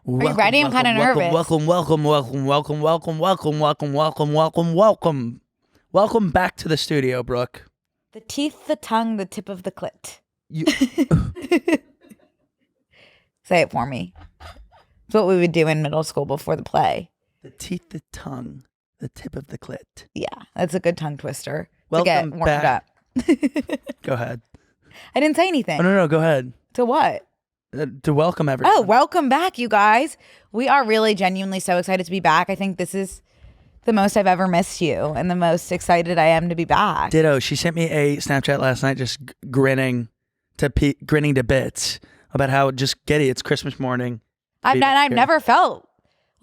Are you ready? I'm kind of nervous. Welcome back to the studio, Brooke. The teeth, the tongue, the tip of the clit. Say it for me. It's what we would do in middle school before the play. The teeth, the tongue, the tip of the clit. Yeah, that's a good tongue twister. Welcome to get back. warmed up. Go ahead. I didn't say anything. Oh, no, go ahead. To what? To welcome everyone. Oh, welcome back, you guys. We are really genuinely so excited to be back. I think this is the most I've ever missed you and the most excited I am to be back. Ditto. She sent me a Snapchat last night just grinning to bits about how just giddy. It's Christmas morning. I've never felt,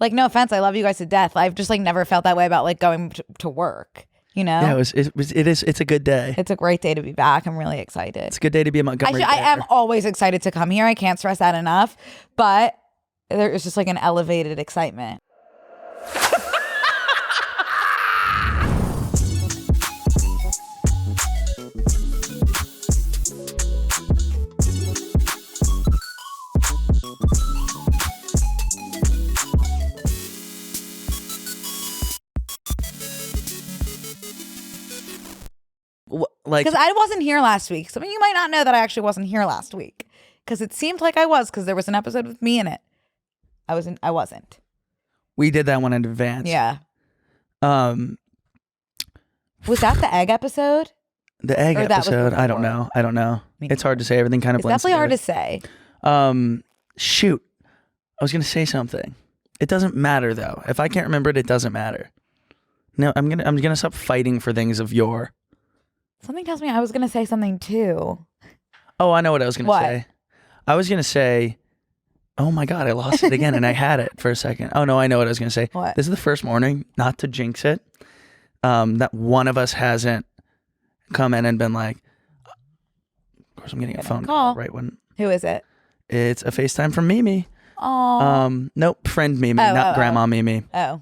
like, no offense, I love you guys to death. I've just like never felt that way about like going to work. You know? Yeah, it's a good day. It's a great day to be back. I'm really excited. It's a good day to be in Montgomery. I am always excited to come here. I can't stress that enough. But there's just like an elevated excitement. Because I wasn't here last week. Some of you might not know that I actually wasn't here last week. Because it seemed like I was, because there was an episode with me in it. I wasn't. We did that one in advance. Yeah. Was that the egg episode? The egg episode? I don't know. It's hard to say. Everything kind of blends definitely together. Hard to say. Shoot. I was going to say something. It doesn't matter, though. If I can't remember it, it doesn't matter. No, I'm gonna stop fighting for things of yore. Something tells me I was going to say something too. Oh, I know what I was going to say. I was going to say, oh my God, I lost it again and I had it for a second. Oh no, I know what I was going to say. What? This is the first morning, not to jinx it, that one of us hasn't come in and been like, of course I'm getting a phone call right when. Who is it? It's a FaceTime from Mimi. Oh. Nope, friend Mimi, not Grandma Mimi. Oh.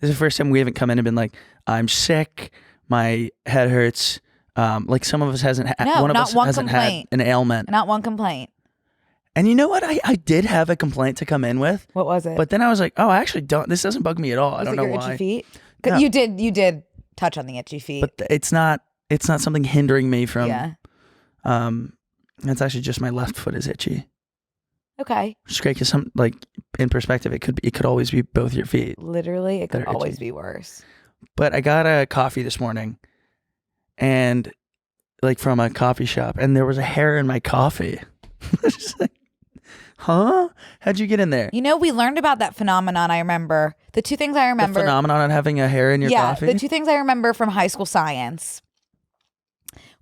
This is the first time we haven't come in and been like, I'm sick. My head hurts. Like some of us hasn't one of us hasn't had an ailment. Not one complaint. And you know what? I did have a complaint to come in with. What was it? But then I was like, oh, I actually don't. This doesn't bug me at all. I don't know why. Itchy feet? No. You did touch on the itchy feet. But it's not something hindering me from. Yeah. It's actually just my left foot is itchy. Okay. Which is great because in perspective, it could always be both your feet. Literally, it could always be worse. But I got a coffee this morning, and like from a coffee shop, and there was a hair in my coffee. Just like, huh? How'd you get in there? You know, we learned about that phenomenon. I remember the two things I remember. The phenomenon of having a hair in your coffee. Yeah, the two things I remember from high school science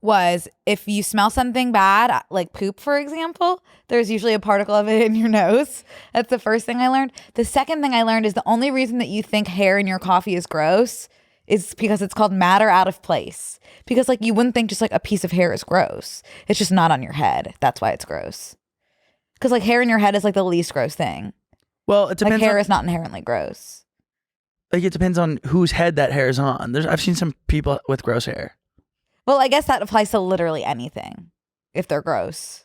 was if you smell something bad, like poop, for example, there's usually a particle of it in your nose. That's the first thing I learned. The second thing I learned is the only reason that you think hair in your coffee is gross is because it's called matter out of place. Because like you wouldn't think just like a piece of hair is gross. It's just not on your head. That's why it's gross. Because like hair in your head is like the least gross thing. Well, it depends. Like hair is not inherently gross. Like it depends on whose head that hair is on. I've seen some people with gross hair. Well, I guess that applies to literally anything if they're gross.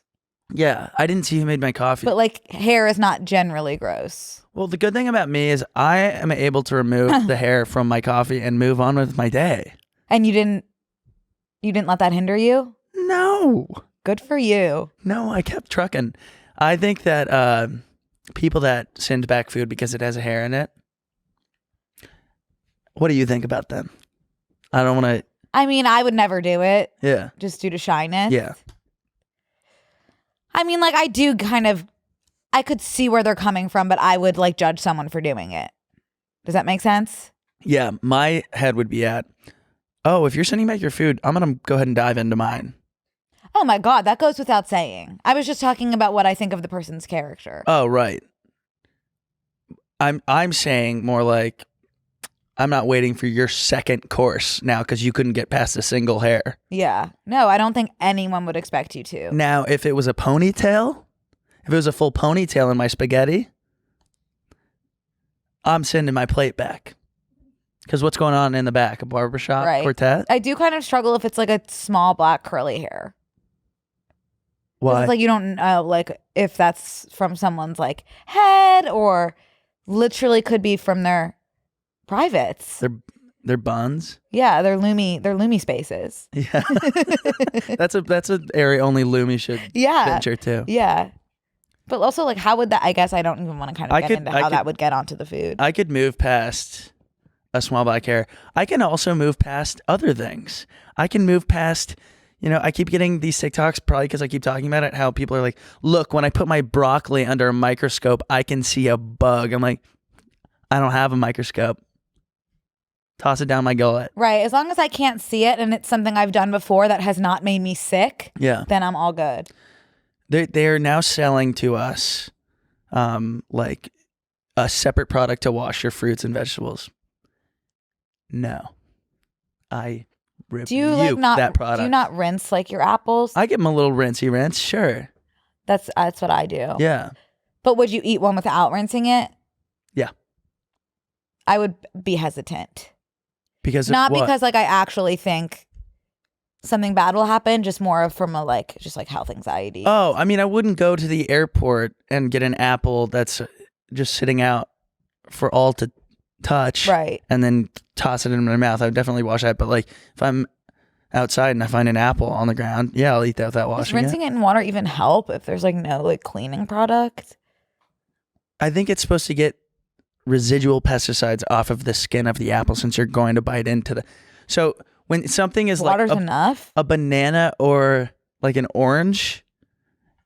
Yeah, I didn't see who made my coffee. But like hair is not generally gross. Well, the good thing about me is I am able to remove the hair from my coffee and move on with my day. And you didn't let that hinder you? No. Good for you. No, I kept trucking. I think that people that send back food because it has a hair in it, what do you think about them? I don't want to. I mean, I would never do it. Yeah. Just due to shyness. Yeah. I mean, like I could see where they're coming from, but I would like judge someone for doing it. Does that make sense? Yeah. My head would be at, oh, if you're sending back your food, I'm going to go ahead and dive into mine. Oh my God, that goes without saying. I was just talking about what I think of the person's character. Oh, right. I'm saying more like, I'm not waiting for your second course now because you couldn't get past a single hair. Yeah. No, I don't think anyone would expect you to. Now, if it was a ponytail, if it was a full ponytail in my spaghetti, I'm sending my plate back. Because what's going on in the back? A barbershop quartet? I do kind of struggle if it's like a small black curly hair. Why? It's like you don't know like if that's from someone's like head or literally could be from their privates. Their buns. Yeah, they're Lume spaces. Yeah, that's an area only Lume should venture to. Yeah, but also like how would that? I guess I don't even want to kind of get into how that would get onto the food. I could move past a small black hair. I can also move past other things. I can move past. I keep getting these TikToks probably because I keep talking about it. How people are like, "Look, when I put my broccoli under a microscope, I can see a bug." I'm like, I don't have a microscope. Toss it down my gullet. Right. As long as I can't see it and it's something I've done before that has not made me sick, then I'm all good. They are now selling to us like a separate product to wash your fruits and vegetables. No. I rebuke that product. Do you not rinse like your apples? I give them a little rinsey rinse, sure. That's what I do. Yeah. But would you eat one without rinsing it? Yeah. I would be hesitant. Because not because like I actually think something bad will happen, just more from a just health anxiety. Oh, I mean, I wouldn't go to the airport and get an apple that's just sitting out for all to touch, right? And then toss it in my mouth. I would definitely wash that. But like if I'm outside and I find an apple on the ground, yeah, I'll eat that without washing it. Does rinsing it in water even help if there's like no like cleaning product? I think it's supposed to get residual pesticides off of the skin of the apple since you're going to bite into the. So when something is water's like enough, a banana or like an orange,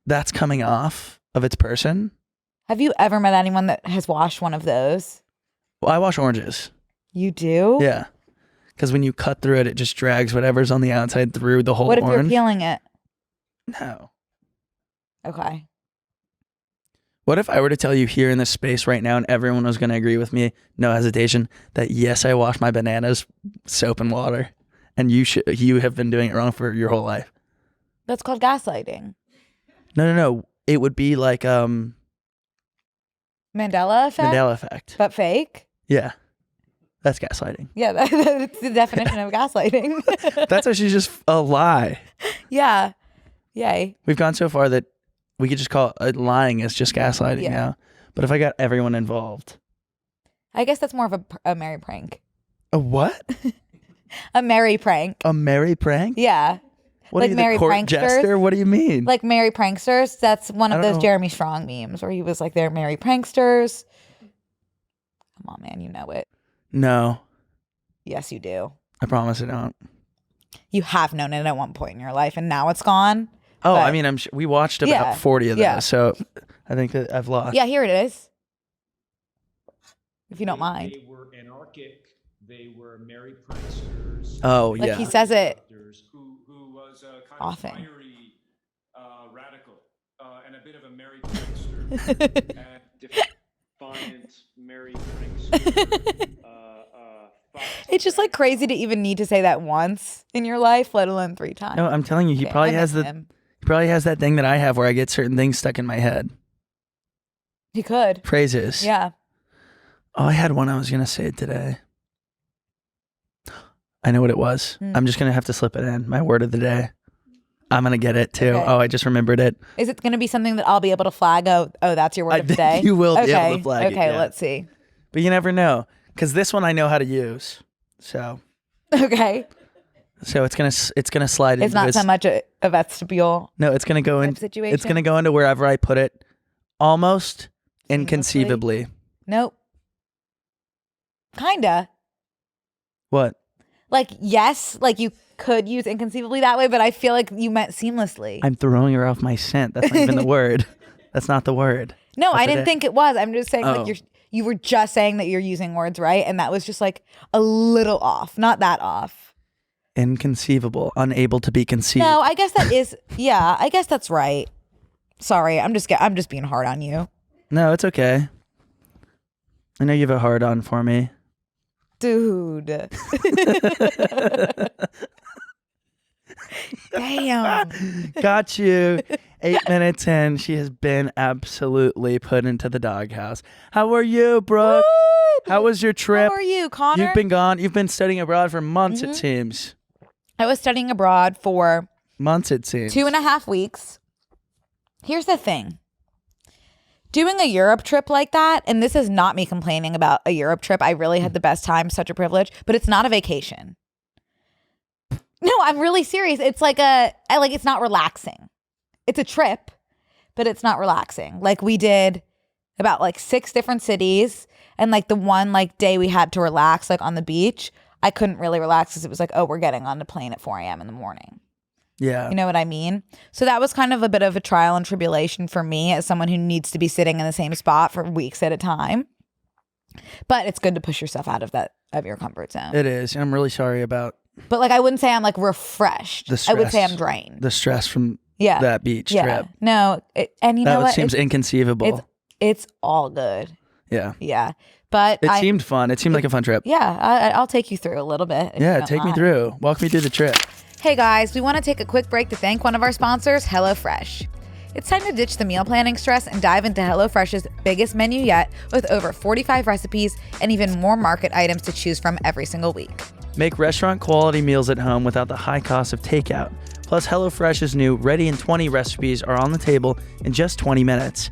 that's coming off of its person. Have you ever met anyone that has washed one of those? Well, I wash oranges. You do? Yeah. Because when you cut through it, it just drags whatever's on the outside through the whole orange. What if you're peeling it? No. Okay. What if I were to tell you here in this space right now and everyone was going to agree with me, no hesitation, that yes, I wash my bananas soap and water and you have been doing it wrong for your whole life? That's called gaslighting. No. It would be like Mandela effect? Mandela effect. But fake? Yeah. That's gaslighting. Yeah, that's the definition of gaslighting. That's actually just a lie. Yeah. Yay. We've gone so far that we could just call it lying as just gaslighting now. But if I got everyone involved. I guess that's more of a merry prank. A what? A merry prank. A merry prank? Yeah. What like are you, merry the court pranksters? Jester? What do you mean? Like merry pranksters. That's one of those know. Jeremy Strong memes where he was like, they're merry pranksters. Come on, man. You know it. No. Yes, you do. I promise I don't. You have known it at one point in your life and now it's gone. Oh, But I mean, we watched about 40 of those, so I think that I've lost. Yeah, here it is. If you don't mind. They were anarchic. They were merry pranksters. Oh, Like yeah. he says it Who was kind often. of fiery, radical, and a bit of a merry prankster. And defiant, merry prankster. It's just like crazy to even need to say that once in your life, let alone 3 times. No, I'm telling you, he probably has him. He probably has that thing that I have where I get certain things stuck in my head. He could. Phrases. Yeah. Oh, I had one I was going to say today. I know what it was. I'm just going to have to slip it in. My word of the day. I'm going to get it too. Okay. Oh, I just remembered it. Is it going to be something that I'll be able to flag? Oh, that's your word of the day? You will be able to flag it. Okay, Yeah. let's see. But you never know. Because this one I know how to use. So Okay. it's gonna slide into It's not so much a vestibule. No, it's gonna go in situation? It's gonna go into wherever I put it almost inconceivably. Nope. Kinda. What? Like, yes, like you could use inconceivably that way, but I feel like you meant seamlessly. I'm throwing her off my scent. That's not even the word. That's not the word. No, That's I didn't think it was. I'm just saying like you were just saying that you're using words right, and that was just like a little off, not that off. Inconceivable, unable to be conceived. No, I guess that is. Yeah, I guess that's right. Sorry, I'm just being hard on you. No, it's okay. I know you have a hard on for me. Dude. Damn. Got you. 8 minutes in, she has been absolutely put into the doghouse. How are you, Brooke? Good. How was your trip? How are you, Connor? You've been gone. You've been studying abroad for months, it seems. I was studying abroad for Months, it seems. 2.5 weeks. Here's the thing. Doing a Europe trip like that, and this is not me complaining about a Europe trip. I really had the best time, such a privilege, but it's not a vacation. No, I'm really serious. It's like it's not relaxing. It's a trip, but it's not relaxing. Like we did about like 6 different cities, and like the one like day we had to relax like on the beach, I couldn't really relax because it was like, oh, we're getting on the plane at 4 a.m. in the morning. Yeah. You know what I mean? So that was kind of a bit of a trial and tribulation for me as someone who needs to be sitting in the same spot for weeks at a time. But it's good to push yourself out of your comfort zone. It is. And I'm really sorry about But like I wouldn't say I'm like refreshed. the stress. I would say I'm drained. The stress from that beach trip. No, and you know what? That seems inconceivable. It's all good. Yeah. Yeah. But it seemed fun. It seemed like a fun trip. Yeah, I'll take you through a little bit. Yeah, take me through. Walk me through the trip. Hey guys, we want to take a quick break to thank one of our sponsors, HelloFresh. It's time to ditch the meal planning stress and dive into HelloFresh's biggest menu yet, with over 45 recipes and even more market items to choose from every single week. Make restaurant quality meals at home without the high cost of takeout. Plus, HelloFresh's new Ready in 20 recipes are on the table in just 20 minutes.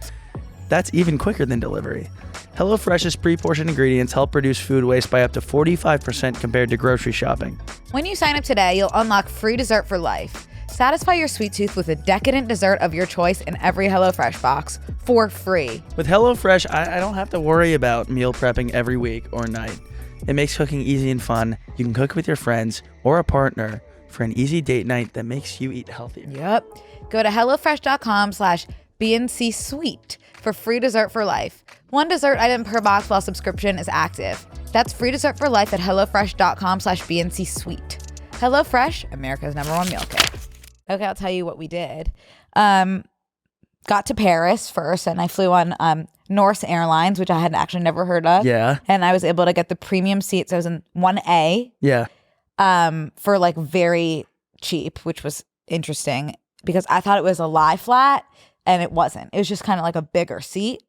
That's even quicker than delivery. HelloFresh's pre-portioned ingredients help reduce food waste by up to 45% compared to grocery shopping. When you sign up today, you'll unlock free dessert for life. Satisfy your sweet tooth with a decadent dessert of your choice in every HelloFresh box for free. With HelloFresh, I don't have to worry about meal prepping every week or night. It makes cooking easy and fun. You can cook with your friends or a partner for an easy date night that makes you eat healthier. Yep. Go to HelloFresh.com/BNC Sweet for free dessert for life. One dessert item per box while subscription is active. That's free dessert for life at HelloFresh.com/BNC Sweet. HelloFresh, America's #1 meal kit. Okay, I'll tell you what we did. Got to Paris first, and I flew on Norse Airlines, which I had actually never heard of. Yeah. And I was able to get the premium seats. I was in 1A. Yeah. For like very cheap, which was interesting because I thought it was a lie flat, and it wasn't. It was just kind of like a bigger seat.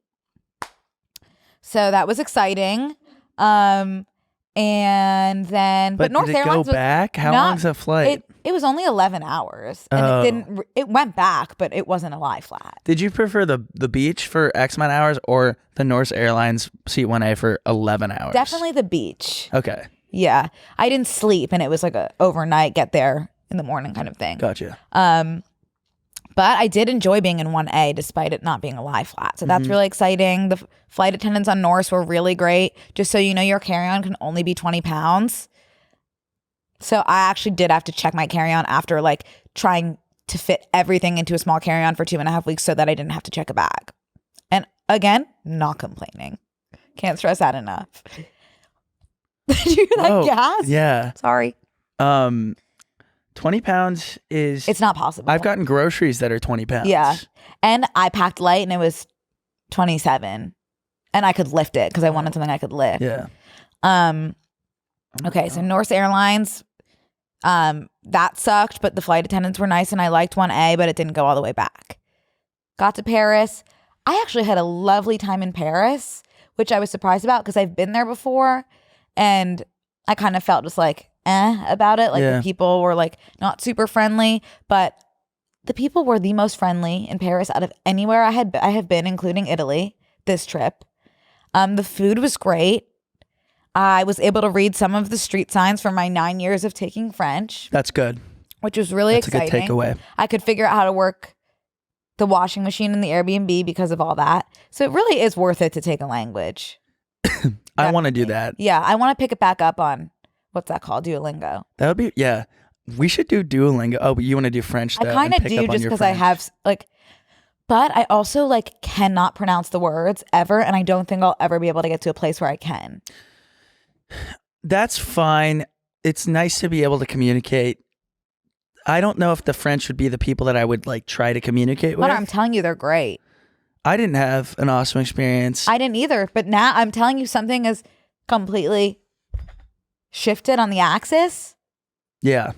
So that was exciting. And then, but North did it Airlines go back? How long's that flight? It was only 11 hours, and it went back, but it wasn't a lie flat. Did you prefer the beach for X amount of hours or the Norse Airlines seat 1A for 11 hours? Definitely the beach. Okay. Yeah. I didn't sleep, and it was like a overnight, get there in the morning kind of thing. Gotcha. But I did enjoy being in 1A despite it not being a lie flat. So that's really exciting. The flight attendants on Norse were really great. Just so you know, your carry-on can only be 20 pounds. So I actually did have to check my carry-on after like trying to fit everything into a small carry-on for 2.5 weeks so that I didn't have to check a bag. And again, not complaining. Can't stress that enough. Did you hear that gas? Yeah. Sorry. 20 pounds is... It's not possible. I've gotten groceries that are 20 pounds. Yeah. And I packed light and it was 27. And I could lift it because I wanted something I could lift. Yeah. Okay, so Norse Airlines, that sucked, but the flight attendants were nice and I liked 1A, but it didn't go all the way back. Got to Paris. I actually had a lovely time in Paris, which I was surprised about because I've been there before and I kind of felt just like, about it. Like the people were like not super friendly, but the people were the most friendly in Paris out of anywhere I have been, including Italy, this trip. The food was great. I was able to read some of the street signs from my 9 years of taking French. That's good. Which was really exciting. That's a good takeaway. I could figure out how to work the washing machine in the Airbnb because of all that. So it really is worth it to take a language. I want to do that. Yeah, I want to pick it back up on, what's that called? Duolingo. That would be, yeah. We should do Duolingo. Oh, but you want to do French though? I kind of do just because I have like, but I also like cannot pronounce the words ever. And I don't think I'll ever be able to get to a place where I can. That's fine. It's nice to be able to communicate. I don't know if the French would be the people that I would like try to communicate with. But I'm telling you, they're great. I didn't have an awesome experience. I didn't either. But now I'm telling you, something is completely shifted on the axis. Yeah.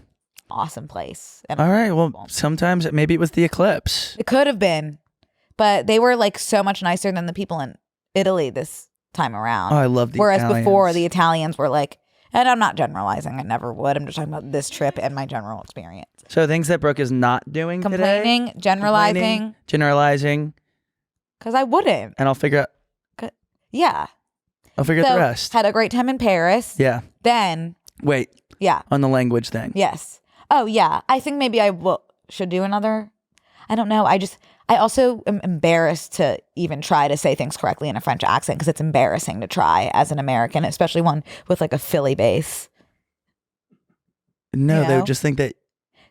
Awesome place. And all right. Well, sometimes maybe it was the eclipse. It could have been. But they were like so much nicer than the people in Italy this time around. Oh, I love the Whereas Italians. before, the Italians were like, and I'm not generalizing, I never would. I'm just talking about this trip and my general experience. So things that Brooke is not doing Complaining, today. generalizing. Because I wouldn't. And I'll figure out. Yeah. I'll figure out the rest. Had a great time in Paris. Yeah. Then. Wait. Yeah. On the language thing. Yes. Oh, yeah. I think maybe I should do another. I don't know. I also am embarrassed to even try to say things correctly in a French accent because it's embarrassing to try as an American, especially one with like a Philly base. No, they would just think that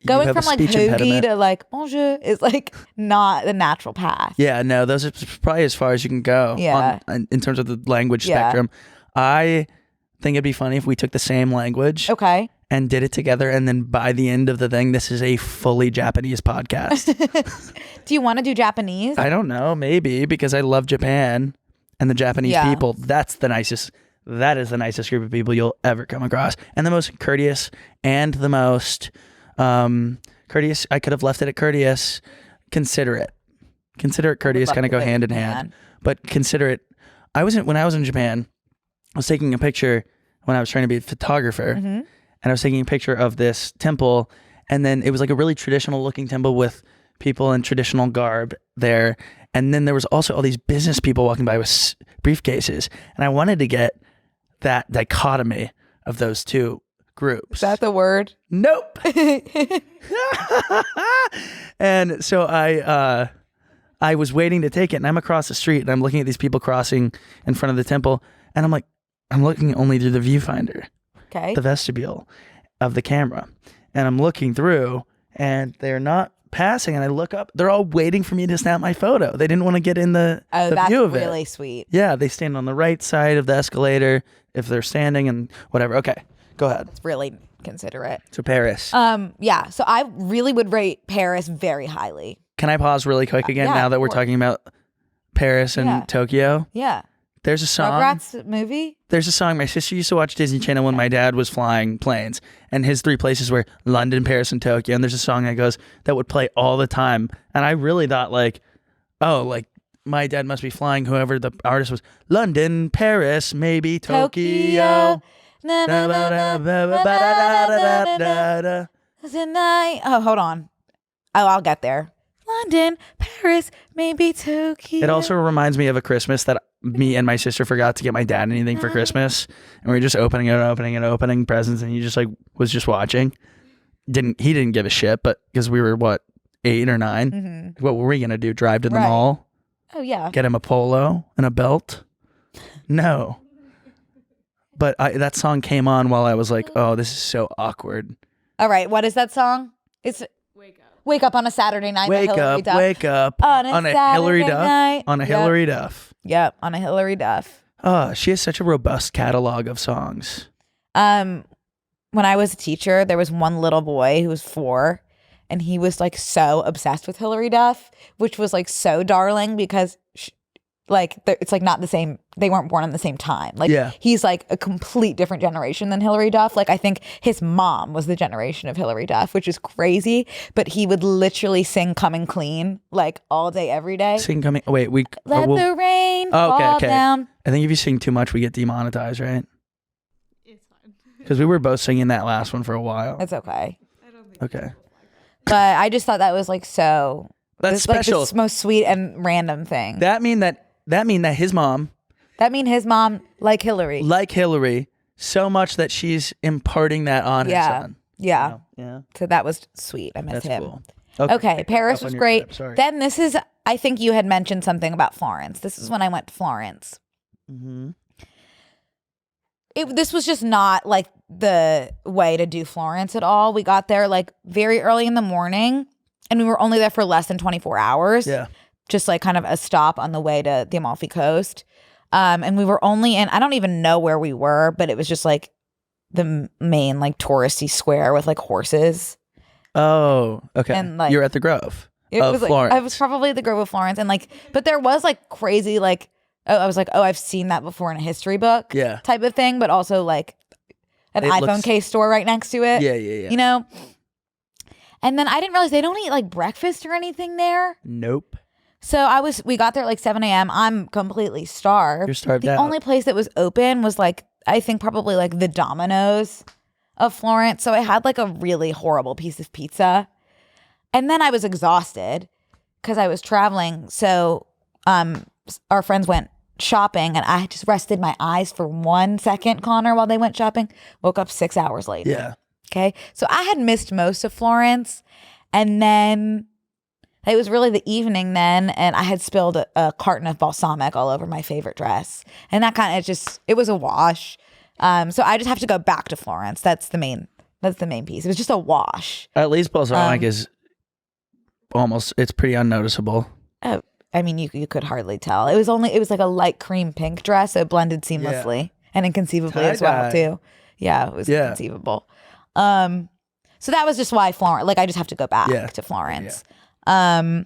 going you have from like hoagie to like bonjour is like not the natural path. Yeah, no, those are probably as far as you can go. Yeah. In terms of the language spectrum. I think it'd be funny if we took the same language. Okay. And did it together, and then by the end of the thing, this is a fully Japanese podcast. Do you want to do Japanese? I don't know, maybe because I love Japan and the Japanese people. That is the nicest group of people you'll ever come across, and the most courteous and the most courteous. I could have left it at courteous. Considerate, courteous kind of go hand in hand, but considerate. When I was in Japan, I was taking a picture when I was trying to be a photographer. Mm-hmm. And I was taking a picture of this temple, and then it was like a really traditional looking temple with people in traditional garb there. And then there was also all these business people walking by with briefcases. And I wanted to get that dichotomy of those two groups. Is that the word? Nope. And so I was waiting to take it, and I'm across the street, and I'm looking at these people crossing in front of the temple, and I'm looking only through the viewfinder. Okay. The vestibule of the camera, and I'm looking through, and they're not passing, and I look up, they're all waiting for me to snap my photo. They didn't want to get in the view of it. That's really sweet. Yeah, they stand on the right side of the escalator if they're standing and whatever. Okay, go ahead. It's really considerate. So Paris. Yeah, so I really would rate Paris very highly. Can I pause really quick again now that we're talking about Paris and Tokyo? Yeah. There's a song. Rugrats movie? There's a song. My sister used to watch Disney Channel when my dad was flying planes. And his three places were London, Paris, and Tokyo. And there's a song that would play all the time. And I really thought my dad must be flying whoever the artist was. London, Paris, maybe Tokyo. Oh, hold on. Oh, I'll get there. London, Paris, maybe Tokyo. It also reminds me of a Christmas that me and my sister forgot to get my dad anything for Christmas, and we were just opening presents, and he just was just watching. He didn't give a shit, but because we were 8 or 9, mm-hmm. What were we gonna do? Drive to the mall? Oh yeah. Get him a polo and a belt? No. But that song came on while I was like, oh, this is so awkward. All right, what is that song? It's Wake Up on a Saturday Night. Wake up on a Hilary Duff. Night. On a Hilary Duff. Yep, on a Hilary Duff. Oh, she has such a robust catalog of songs. When I was a teacher, there was one little boy who was 4, and he was so obsessed with Hilary Duff, which was so darling because it's not the same. They weren't born at the same time. He's a complete different generation than Hilary Duff. I think his mom was the generation of Hilary Duff, which is crazy. But he would literally sing "Coming Clean" all day, every day. Sing "Coming." Wait, let the rain fall down. I think if you sing too much, we get demonetized, right? It's fine. Because we were both singing that last one for a while. It's okay. I don't think. Okay. But I just thought that was so. That's special. This most sweet and random thing. That mean that his mom. That mean his mom like Hilary so much that she's imparting that on her son. Yeah. So that was sweet. I miss him. Cool. Okay, Paris was great. Sorry. Then I think you had mentioned something about Florence. This is when I went to Florence. Mm-hmm. This was just not the way to do Florence at all. We got there very early in the morning, and we were only there for less than 24 hours. Yeah. Just kind of a stop on the way to the Amalfi Coast. And we were only in, I don't even know where we were, but it was just the main touristy square with horses. Oh, okay. And you're at the Grove it of was Florence. I was probably at the Grove of Florence, and but there was crazy I was I've seen that before in a history book, type of thing, but also an iPhone case store right next to it. Yeah. You know. And then I didn't realize they don't eat breakfast or anything there. Nope. So we got there at 7 a.m. I'm completely starved. You're starved The out. only place that was open was I think probably the Domino's of Florence. So I had like a really horrible piece of pizza. And then I was exhausted because I was traveling. So our friends went shopping and I just rested my eyes for 1 second, Connor, while they went shopping. Woke up 6 hours later. Yeah. Okay. So I had missed most of Florence. And then it was really the evening then. And I had spilled a carton of balsamic all over my favorite dress. And that kind of it was a wash. So I just have to go back to Florence. That's the main piece. It was just a wash. At least balsamic is it's pretty unnoticeable. Oh, I mean, you could hardly tell. It was like a light cream pink dress, so it blended seamlessly and inconceivably as well too. Yeah, it was inconceivable. So that was just why Florence. Like, I just have to go back to Florence. Yeah.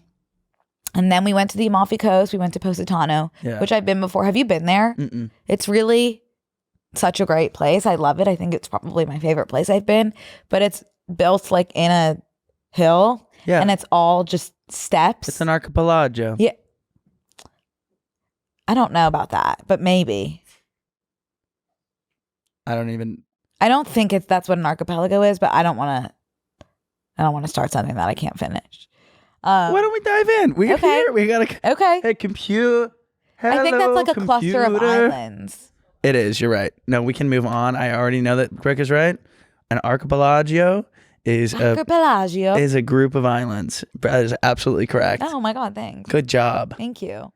And then we went to the Amalfi Coast. We went to Positano, which I've been before. Have you been there? Mm-mm. It's really such a great place. I love it. I think it's probably my favorite place I've been. But it's built like in a hill. Yeah. And it's all just steps. It's an archipelago. Yeah. I don't know about that, but maybe. I don't think that's what an archipelago is, but I don't want to start something that I can't finish. Why don't we dive in? We're here. We gotta. Okay. Hey, computer. I think that's like a cluster of islands. It is. You're right. No, we can move on. I already know that Brooke is right. An archipelago is a group of islands. That is absolutely correct. Oh my God, thanks. Good job. Thank you.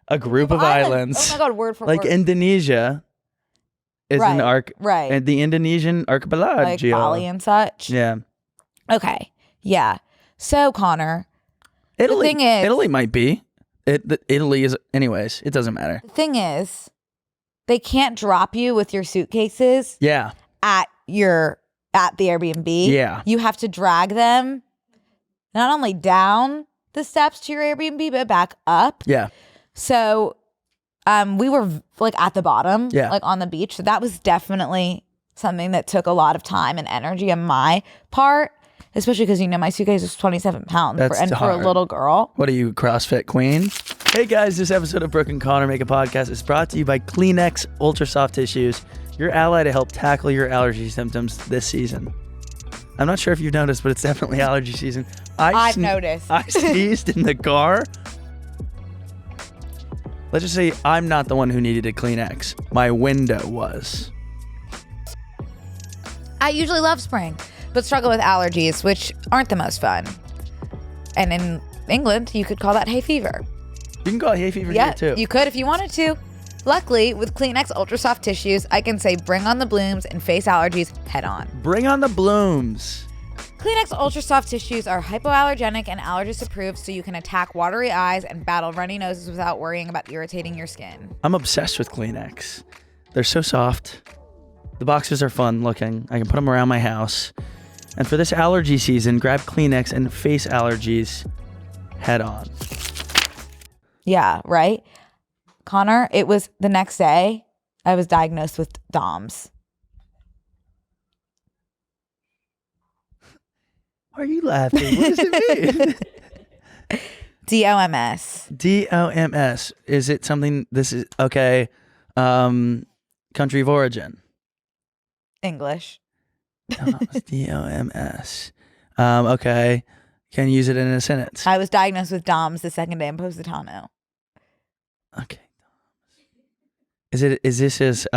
A group of islands. Oh my God, word for like word. Indonesia is an right. And the Indonesian archipelago. Like Bali and such. Yeah. Okay. Yeah. So Connor, the thing is, Italy might be. Italy is, anyways. It doesn't matter. The thing is, they can't drop you with your suitcases. Yeah. At the Airbnb. Yeah. You have to drag them not only down the steps to your Airbnb, but back up. Yeah. So we were like at the bottom, like on the beach. So that was definitely something that took a lot of time and energy on my part, especially because, my suitcase is 27 pounds for a little girl. What are you, CrossFit queen? Hey guys, this episode of Brooke and Connor Make a Podcast is brought to you by Kleenex Ultra Soft Tissues, your ally to help tackle your allergy symptoms this season. I'm not sure if you've noticed, but it's definitely allergy season. I've noticed. I sneezed in the car. Let's just say I'm not the one who needed a Kleenex. My window was. I usually love spring, but struggle with allergies, which aren't the most fun. And in England, you could call that hay fever. You can call it hay fever here too. You could if you wanted to. Luckily, with Kleenex Ultra Soft Tissues, I can say bring on the blooms and face allergies head on. Bring on the blooms. Kleenex Ultra Soft Tissues are hypoallergenic and allergist approved, so you can attack watery eyes and battle runny noses without worrying about irritating your skin. I'm obsessed with Kleenex. They're so soft. The boxes are fun looking. I can put them around my house. And for this allergy season, grab Kleenex and face allergies head on. Yeah, right? Connor, it was the next day, I was diagnosed with DOMS. Why are you laughing? What does it mean? DOMS. DOMS. Is it something, okay, country of origin? English. DOMS. Okay. Can you use it in a sentence? I was diagnosed with DOMS the second day in Positano. Okay. This is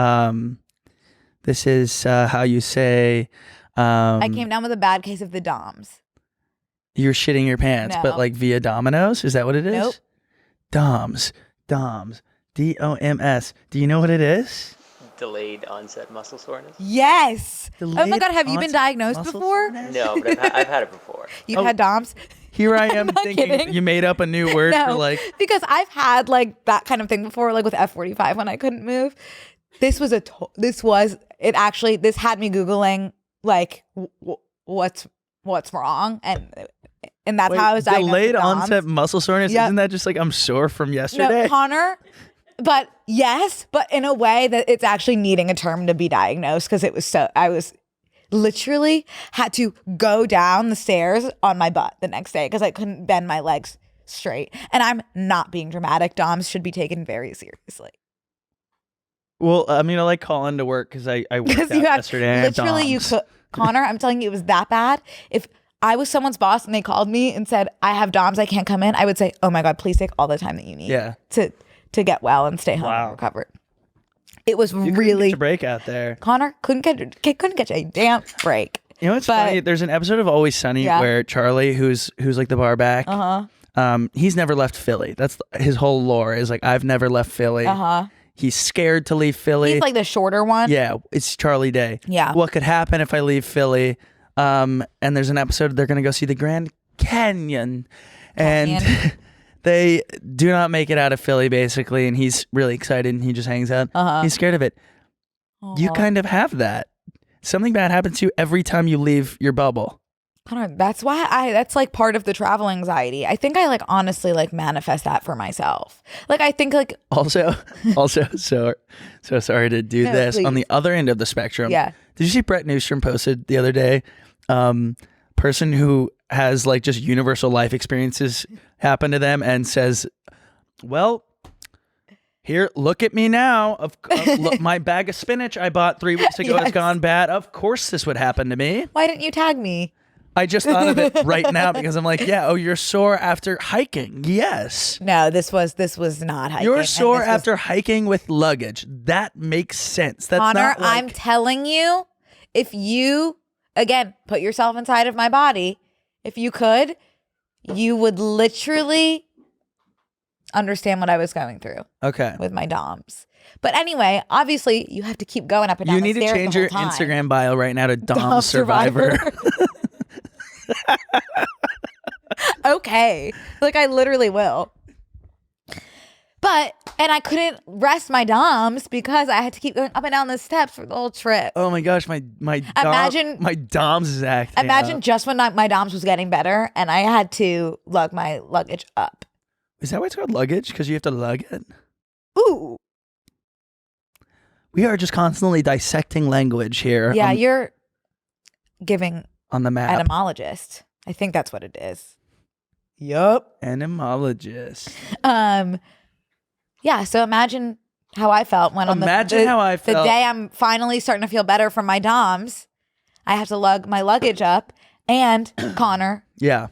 how you say I came down with a bad case of the DOMS. You're shitting your pants, but like via Domino's? Is that what it is? Nope. DOMS. DOMS. DOMS. Do you know what it is? Delayed onset muscle soreness. Yes. Delayed oh my God, have you been diagnosed before? Soreness? No, but I've had it before. You've had DOMS? Here I am thinking kidding. you made up a new word for like. Because I've had like that kind of thing before, like with F45 when I couldn't move. This had me Googling like what's wrong. And that's how I was diagnosed Delayed with DOMS. onset muscle soreness? Yep. Isn't that just like I'm sore from yesterday? No, Connor, but yes, but in a way that it's actually needing a term to be diagnosed because I was literally had to go down the stairs on my butt the next day because I couldn't bend my legs straight. And I'm not being dramatic. DOMS should be taken very seriously. Well, I mean, I like calling to work because I worked out yesterday. And I have literally, you DOMs. could, Connor. I'm telling you, it was that bad. If I was someone's boss and they called me and said I have DOMs, I can't come in, I would say, oh my God, please take all the time that you need. Yeah. To get well and stay home Wow. and recover. It was You really get a break out there. Connor couldn't get a damn break. You know what's But- funny? There's an episode of Always Sunny where Charlie, who's like the bar back, he's never left Philly. That's his whole lore is like, I've never left Philly. He's scared to leave Philly. He's like the shorter one. Yeah, it's Charlie Day. Yeah. What could happen if I leave Philly? And there's an episode they're gonna go see the Grand Canyon, and they do not make it out of Philly basically, and he's really excited and he just hangs out. He's scared of it. You kind of have that. Something bad happens to you every time you leave your bubble. Connor, that's why that's like part of the travel anxiety. I think I like honestly like manifest that for myself. Like I think like Also, so sorry to do No, this. please. On the other end of the spectrum, Yeah. Did you see Brett Newstrom posted the other day? Person who has like just universal life experiences happen to them and says, "Well, here, look at me now. Look, my bag of spinach I bought 3 weeks ago has Yes. gone bad. Of course, this would happen to me." why didn't you tag me? I just thought of it right now because I'm like, yeah. Oh, you're sore after hiking. Yes. No, this was not hiking. You're and sore this was- after hiking with luggage. That makes sense. That's Connor, not like, I'm telling you, if you again put yourself inside of my body, if you could, you would literally understand what I was going through okay. with my DOMs. But anyway, obviously, you have to keep going up and down. You the need to stairs change the your whole time. Instagram bio right now to Dom Survivor. Okay, like I literally will. But and I couldn't rest my DOMs because I had to keep going up and down the steps for the whole trip. Oh my gosh, my Dom's is acting Imagine up. just when my DOMs was getting better and I had to lug my luggage up. Is that why it's called luggage? Because you have to lug it? Ooh. We are just constantly dissecting language here. Yeah, you're giving on the map. etymologist. I think that's what it is. Yup. Etymologist. Yeah, so imagine how I felt when Imagine how I felt. the day I'm finally starting to feel better from my DOMs. I have to lug my luggage up and Connor, Yeah.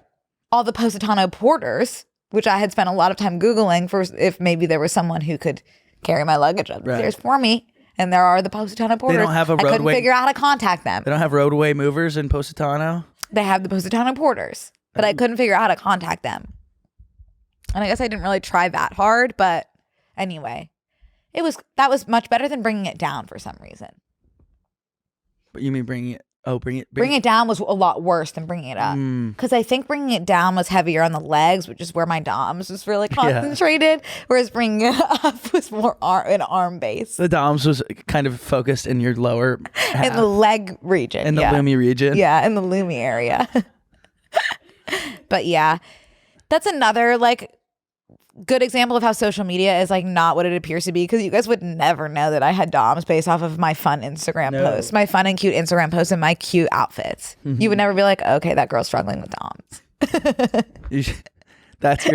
all the Positano porters, which I had spent a lot of time Googling for if maybe there was someone who could carry my luggage up the stairs for me. And there are the Positano porters. don't have a I couldn't roadway- figure out how to contact them. They don't have roadway movers in Positano? They have the Positano porters, but I couldn't figure out how to contact them. And I guess I didn't really try that hard, but anyway, that was much better than bringing it down for some reason. But you mean bring it? Oh, Bringing it down was a lot worse than bringing it up. Mm. Because I think bringing it down was heavier on the legs, which is where my DOMs was really concentrated. Whereas bringing it up was more an arm base. The Dom's was kind of focused in your lower half. In the leg region. In the yeah. Lume region. Yeah, in the Lume area. But yeah, that's another like good example of how social media is like not what it appears to be, because you guys would never know that I had DOMs based off of my fun Instagram posts, my fun and cute Instagram posts and my cute outfits. You would never be like, okay, that girl's struggling with DOMs. That's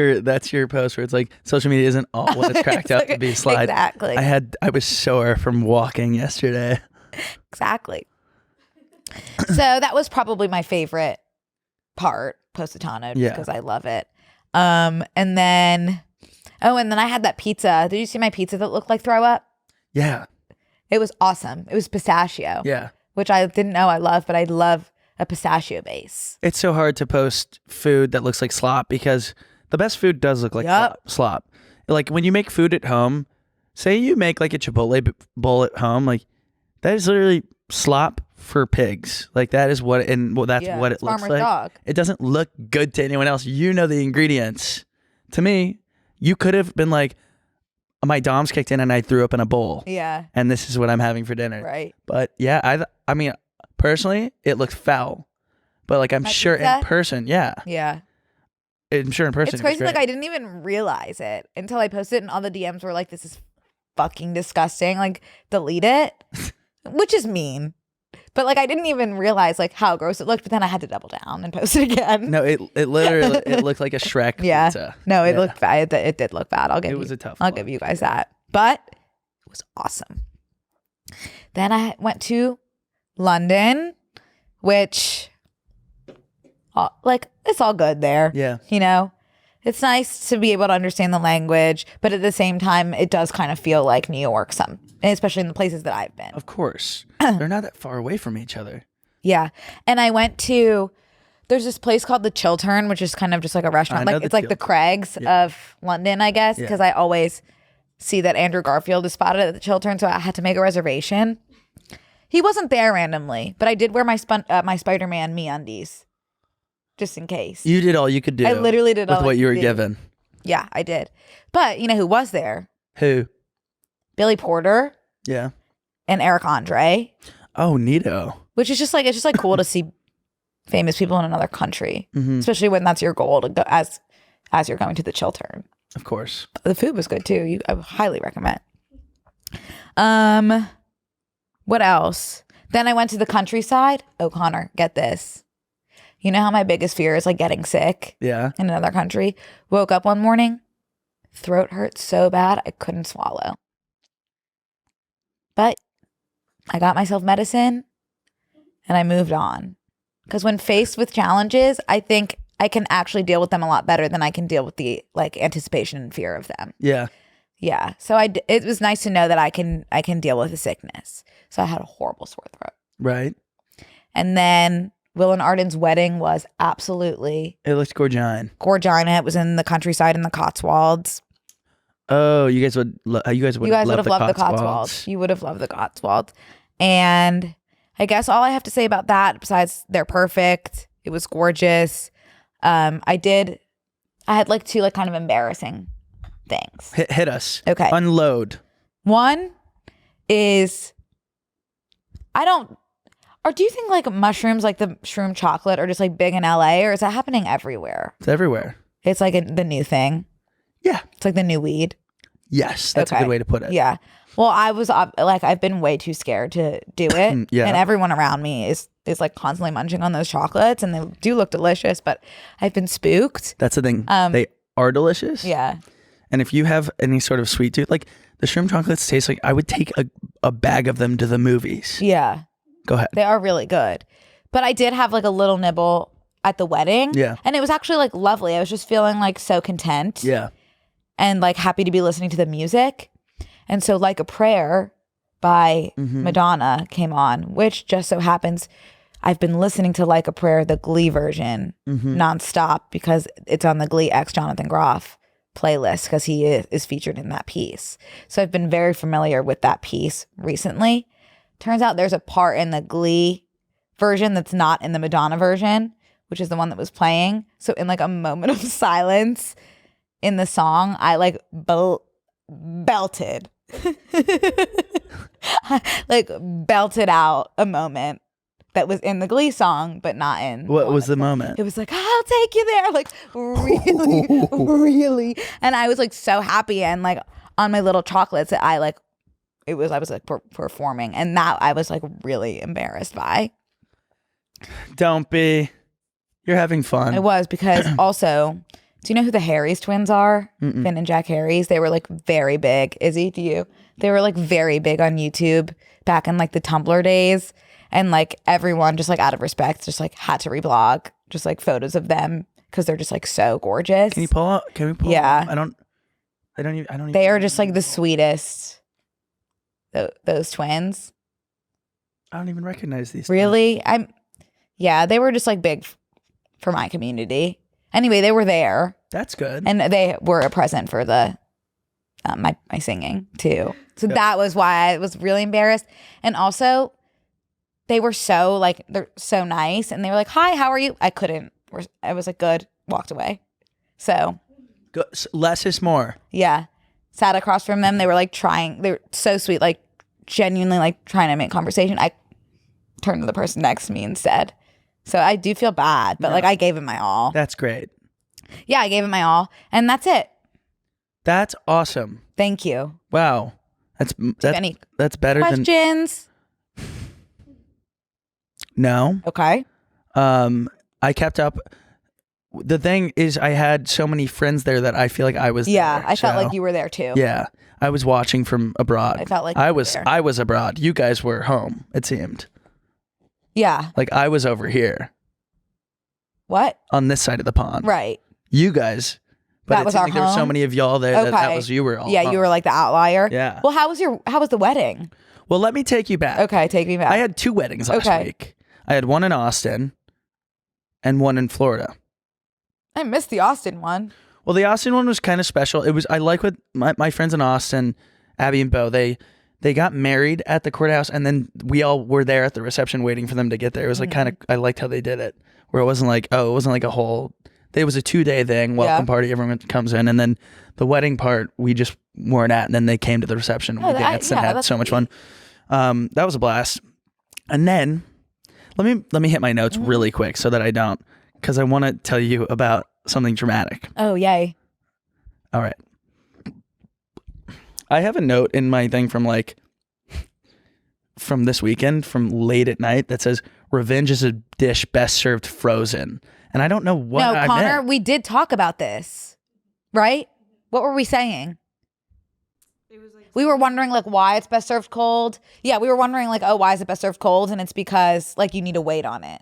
your post where it's like social media isn't all what it's cracked up to be. Slide. Exactly. I was sore from walking yesterday. Exactly. So that was probably my favorite part, Positano, just because I love it. And then I had that pizza. Did you see my pizza that looked like throw up? Yeah. It was awesome. It was pistachio. Yeah. Which I didn't know I love, but I love a pistachio base. It's so hard to post food that looks like slop because the best food does look like slop. Like when you make food at home, say you make like a Chipotle bowl at home, like that is literally slop for pigs. Like that is what, and well, that's what it looks farmer's like. dog. It doesn't look good to anyone else. You know the ingredients. To me, you could have been like, my DOMs kicked in and I threw up in a bowl. Yeah. And this is what I'm having for dinner. Right. But yeah, I mean, personally, it looks foul. But like, I'm My sure pizza? in person, yeah. Yeah. I'm sure in person. It's crazy. great. Like I didn't even realize it until I posted it and all the DMs were like, this is fucking disgusting. Like delete it, which is mean. But like I didn't even realize like how gross it looked. But then I had to double down and post it again. No, it literally it looked like a Shrek Yeah. pizza. No, it looked bad. It did look bad. I'll give was a tough I'll one. give you guys that. But it was awesome. Then I went to London, which, like, it's all good there. Yeah. You know, it's nice to be able to understand the language, but at the same time, it does kind of feel like New York, especially in the places that I've been. Of course. They're not that far away from each other. Yeah. And I went to, there's this place called the Chiltern, which is kind of just like a restaurant. I know Like, it's the like the Craigs of London, I guess, Yeah. because I always see that Andrew Garfield is spotted at the Chiltern, so I had to make a reservation. He wasn't there randomly, but I did wear my Spider-Man MeUndies, just in case. You did all you could do. I literally did with all I what you were could do. given. Yeah, I did. But you know who was there? Who? Billy Porter Yeah. and Eric Andre, Oh, neato. which is just like, it's just like cool to see famous people in another country, Mhm. especially when that's your goal to go as you're going to the Chiltern. Of course. The food was good too. I would highly recommend. What else? Then I went to the countryside. Oh, Connor, get this. You know how my biggest fear is like getting sick Yeah. in another country? Woke up one morning, throat hurt so bad I couldn't swallow. But I got myself medicine and I moved on. Because when faced with challenges, I think I can actually deal with them a lot better than I can deal with the like anticipation and fear of them. Yeah. Yeah. So it was nice to know that I can deal with the sickness. So I had a horrible sore throat. Right. And then Will and Arden's wedding was absolutely It looked gorgeous. gorgina. It was in the countryside in the Cotswolds. Oh, you guys would love You guys would have loved the Cotswolds. You would have loved the Cotswolds. And I guess all I have to say about that, besides they're perfect, it was gorgeous. I had like two like kind of embarrassing things. Hit us. Okay. Unload. One is do you think like mushrooms, like the shroom chocolate, are just like big in LA, or is that happening everywhere? It's everywhere. It's like the new thing. Yeah. It's like the new weed. Yes. That's a Okay. good way to put it. Yeah. Well, I was like, I've been way too scared to do it. Yeah. And everyone around me is like constantly munching on those chocolates, and they do look delicious, but I've been spooked. That's the thing. They are delicious. Yeah. And if you have any sort of sweet tooth, like the shrimp chocolates taste like I would take a bag of them to the movies. Yeah. Go ahead. They are really good. But I did have like a little nibble at the wedding. Yeah. And it was actually like lovely. I was just feeling like so content. Yeah. And like happy to be listening to the music. And so Like a Prayer by Madonna came on, which just so happens I've been listening to Like a Prayer, the Glee version, nonstop, because it's on the Glee X Jonathan Groff playlist, because he is featured in that piece. So I've been very familiar with that piece recently. Turns out there's a part in the Glee version that's not in the Madonna version, which is the one that was playing. So in like a moment of silence in the song, I like belted. Like belted out a moment that was in the Glee song, but not in. What was the moment? It was like, I'll take you there. Like really, really. And I was like so happy, and like on my little chocolates that I was like performing, and that I was like really embarrassed by. Don't be. You're having fun. It was because also, do you know who the Harrys twins are? Finn and Jack Harrys. They were like very big. Izzy, do you? They were like very big on YouTube back in like the Tumblr days. And like everyone just like out of respect just like had to reblog just like photos of them because they're just like so gorgeous. Can you pull up? Can we pull Yeah. up? I don't even. They are just like the sweetest. Those twins. I don't even recognize these. Really? Yeah, they were just like big for my community. Anyway, they were there. That's good. And they were a present for the my singing too. So that was why I was really embarrassed. And also, they were so like, they're so nice, and they were like, "Hi, how are you?" I couldn't. I was like, "Good," walked away. So Good. Less is more. yeah, sat across from them. They were like trying. They were so sweet, like genuinely like trying to make conversation. I turned to the person next to me instead. So I do feel bad, but like I gave it my all. That's great. Yeah, I gave it my all, and that's it. That's awesome. Thank you. Wow. That's any better than Questions? no. Okay. I kept up the thing is, I had so many friends there that I feel like I was Yeah, there, I felt so- like you were there too. Yeah, I was watching from abroad. I felt like I you were was. there. I was abroad. You guys were home. It seemed Yeah. like I was over here What? on this side of the pond. Right. You guys. But That it was seemed our like there were so home? many of y'all there that Okay. was you were all. Yeah, home. you were like the outlier. Yeah. Well, how was the wedding? Well, let me take you back. Okay, take me back. I had 2 weddings last Okay. week. I had one in Austin and one in Florida. I missed the Austin one. Well, the Austin one was kind of special. It was, I like what my friends in Austin, Abby and Bo, they got married at the courthouse, and then we all were there at the reception waiting for them to get there. It was like kind of, I liked how they did it, where it wasn't like, it wasn't like a whole, it was a 2-day thing, welcome party, everyone comes in, and then the wedding part, we just weren't at, and then they came to the reception, and we danced and had so much fun. That was a blast. And then, let me hit my notes really quick so that I don't, because I want to tell you about something dramatic. Oh, yay. All right. I have a note in my thing from this weekend, from late at night, that says, "Revenge is a dish best served frozen." And I don't know what I Connor, meant. we did talk about this, right? What were we saying? It was like We were wondering like why it's best served cold. Yeah, we were wondering like, oh, why is it best served cold? And it's because like you need to wait on it.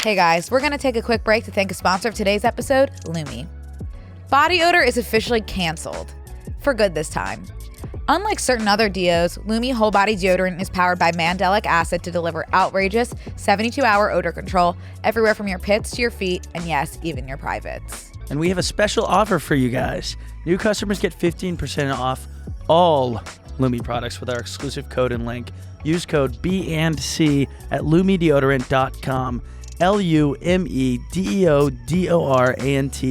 Hey guys, we're gonna take a quick break to thank a sponsor of today's episode, Lume. Body odor is officially canceled. For good this time. Unlike certain other deos, Lume Whole Body Deodorant is powered by mandelic acid to deliver outrageous 72-hour odor control everywhere from your pits to your feet, and yes, even your privates. And we have a special offer for you guys. New customers get 15% off all Lume products with our exclusive code and link. Use code B&C at lumedeodorant.com.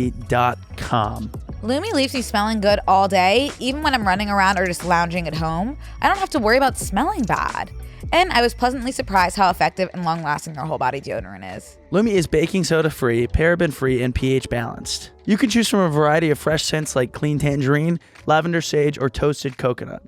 LumeDeodorant.com. Lume leaves me smelling good all day, even when I'm running around or just lounging at home. I don't have to worry about smelling bad. And I was pleasantly surprised how effective and long-lasting their whole body deodorant is. Lume is baking soda free, paraben free, and pH balanced. You can choose from a variety of fresh scents like clean tangerine, lavender sage, or toasted coconut.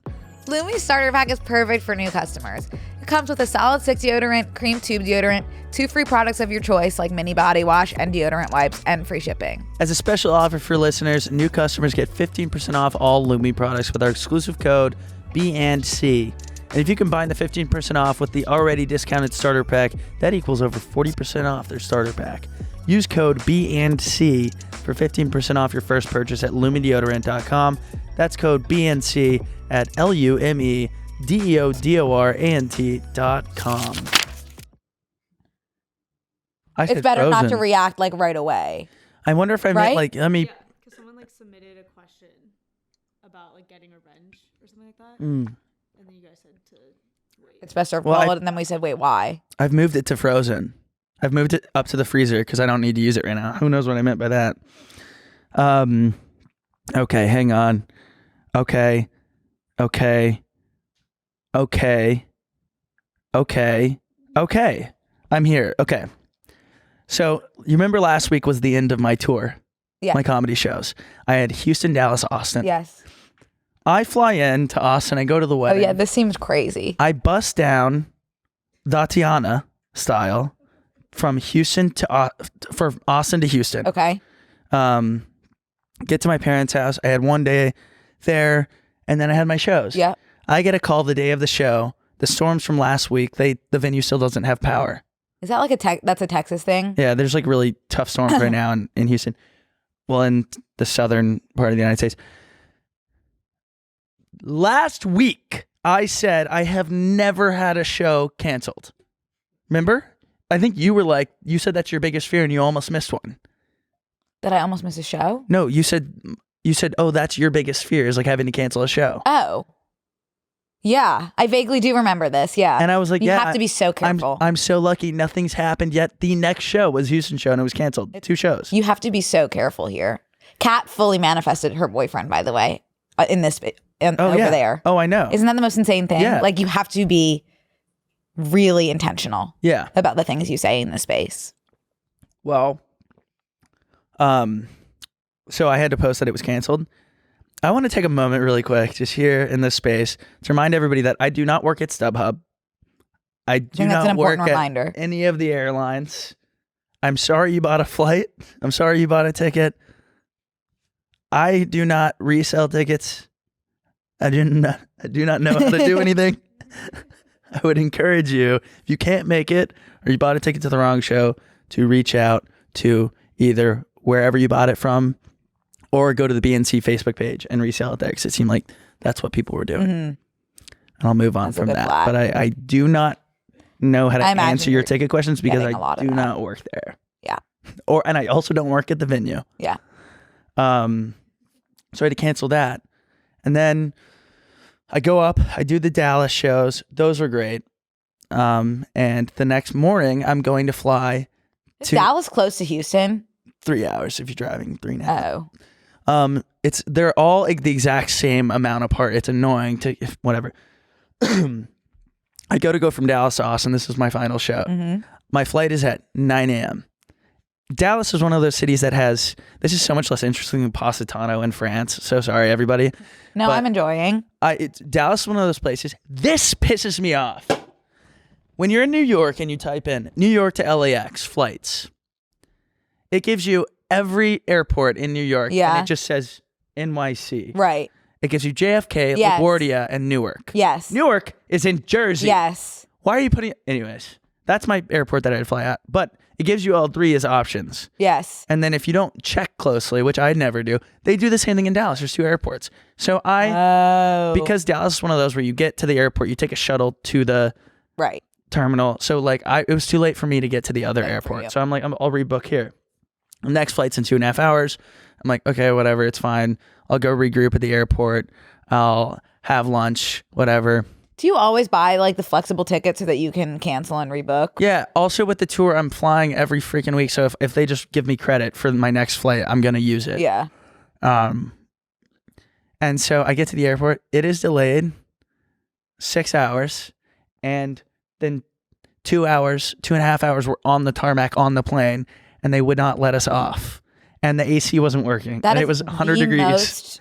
Lume's starter pack is perfect for new customers. It comes with a solid 6 deodorant, cream tube deodorant, 2 free products of your choice like mini body wash and deodorant wipes, and free shipping. As a special offer for listeners, new customers get 15% off all Lume products with our exclusive code B&C. And if you combine the 15% off with the already discounted starter pack, that equals over 40% off their starter pack. Use code B&C for 15% off your first purchase at lumedeodorant.com. That's code BNC at LumeDeodorant.com. It's better not to react like right away. I wonder if I meant Right? like, let me. yeah, because someone like submitted a question about like getting revenge or something like that, Mm. and then you guys said to wait. It's best served Well, cold, and then we said, wait, why? I've moved it to frozen. I've moved it up to the freezer because I don't need to use it right now. Who knows what I meant by that? Okay, hang on. Okay. I'm here. Okay. So you remember last week was the end of my tour, Yeah. my comedy shows. I had Houston, Dallas, Austin. Yes. I fly in to Austin. I go to the Oh, wedding. yeah, this seems crazy. I bust down Tatiana style from Houston to from Austin to Houston. Okay. Get to my parents' house. I had one day there, and then I had my shows. Yeah. I get a call the day of the show. The storms from last week. The venue still doesn't have power. Is that like that's a Texas thing? Yeah, there's like really tough storms right now in Houston. Well, in the southern part of the United States. Last week, I said I have never had a show canceled. Remember? I think you were like, you said that's your biggest fear and you almost missed one. That I almost missed a show? No, you said, oh, that's your biggest fear is like having to cancel a show. Oh. Yeah, I vaguely do remember this. Yeah. And I was like, you yeah. have to be so careful. I'm so lucky nothing's happened yet. The next show was Houston show and it was canceled. 2 shows. You have to be so careful here. Kat fully manifested her boyfriend, by the way, in this over yeah. there. Oh, I know. Isn't that the most insane thing? Yeah. Like you have to be really intentional Yeah. about the things you say in the space. Well, so I had to post that it was canceled. I want to take a moment really quick just here in this space to remind everybody that I do not work at StubHub. I do think that's not an work important reminder. at any of the airlines. I'm sorry you bought a flight. I'm sorry you bought a ticket. I do not resell tickets. I do not know how to do anything. I would encourage you, if you can't make it or you bought a ticket to the wrong show, to reach out to either wherever you bought it from or go to the BNC Facebook page and resell it there, because it seemed like that's what people were doing. And I'll move on from that. flag. But I do not know how to imagine answer your you're ticket questions because getting a lot I of do that. not work there. Yeah. And I also don't work at the venue. Yeah. So I had to cancel that. And then I go up, I do the Dallas shows. Those were great. And the next morning I'm going to fly Is to Dallas close to Houston? 3 hours if you're driving 3.5. Oh. They're all like the exact same amount apart. It's annoying to whatever. I go from Dallas to Austin. This is my final show. My flight is at 9 a.m. Dallas is one of those cities that has, this is so much less interesting than Positano in France. So sorry, everybody. No, But I'm enjoying. Dallas is one of those places. This pisses me off. When you're in New York and you type in New York to LAX flights, it gives you every airport in New York. Yeah. And it just says NYC. Right. It gives you JFK, Yes. LaGuardia, and Newark. Yes. Newark is in Jersey. Yes. Why are you putting... Anyways, that's my airport that I'd fly at. But it gives you all three as options. Yes. And then if you don't check closely, which I never do, they do the same thing in Dallas. There's 2 airports. So because Dallas is one of those where you get to the airport, you take a shuttle to the Right. terminal. So like it was too late for me to get to the other Right, for airport. you. So I'm like, I'll rebook here. The next flight's in 2.5 hours. I'm like, okay, whatever, it's fine. I'll go regroup at the airport. I'll have lunch, whatever. Do you always buy like the flexible ticket so that you can cancel and rebook? Yeah. Also with the tour, I'm flying every freaking week. So if they just give me credit for my next flight, I'm going to use it. Yeah. And so I get to the airport. It is delayed 6 hours. And then 2 hours, 2.5 hours, we're on the tarmac on the plane. And they would not let us off. And the AC wasn't working. That and is it was 100 the degrees. most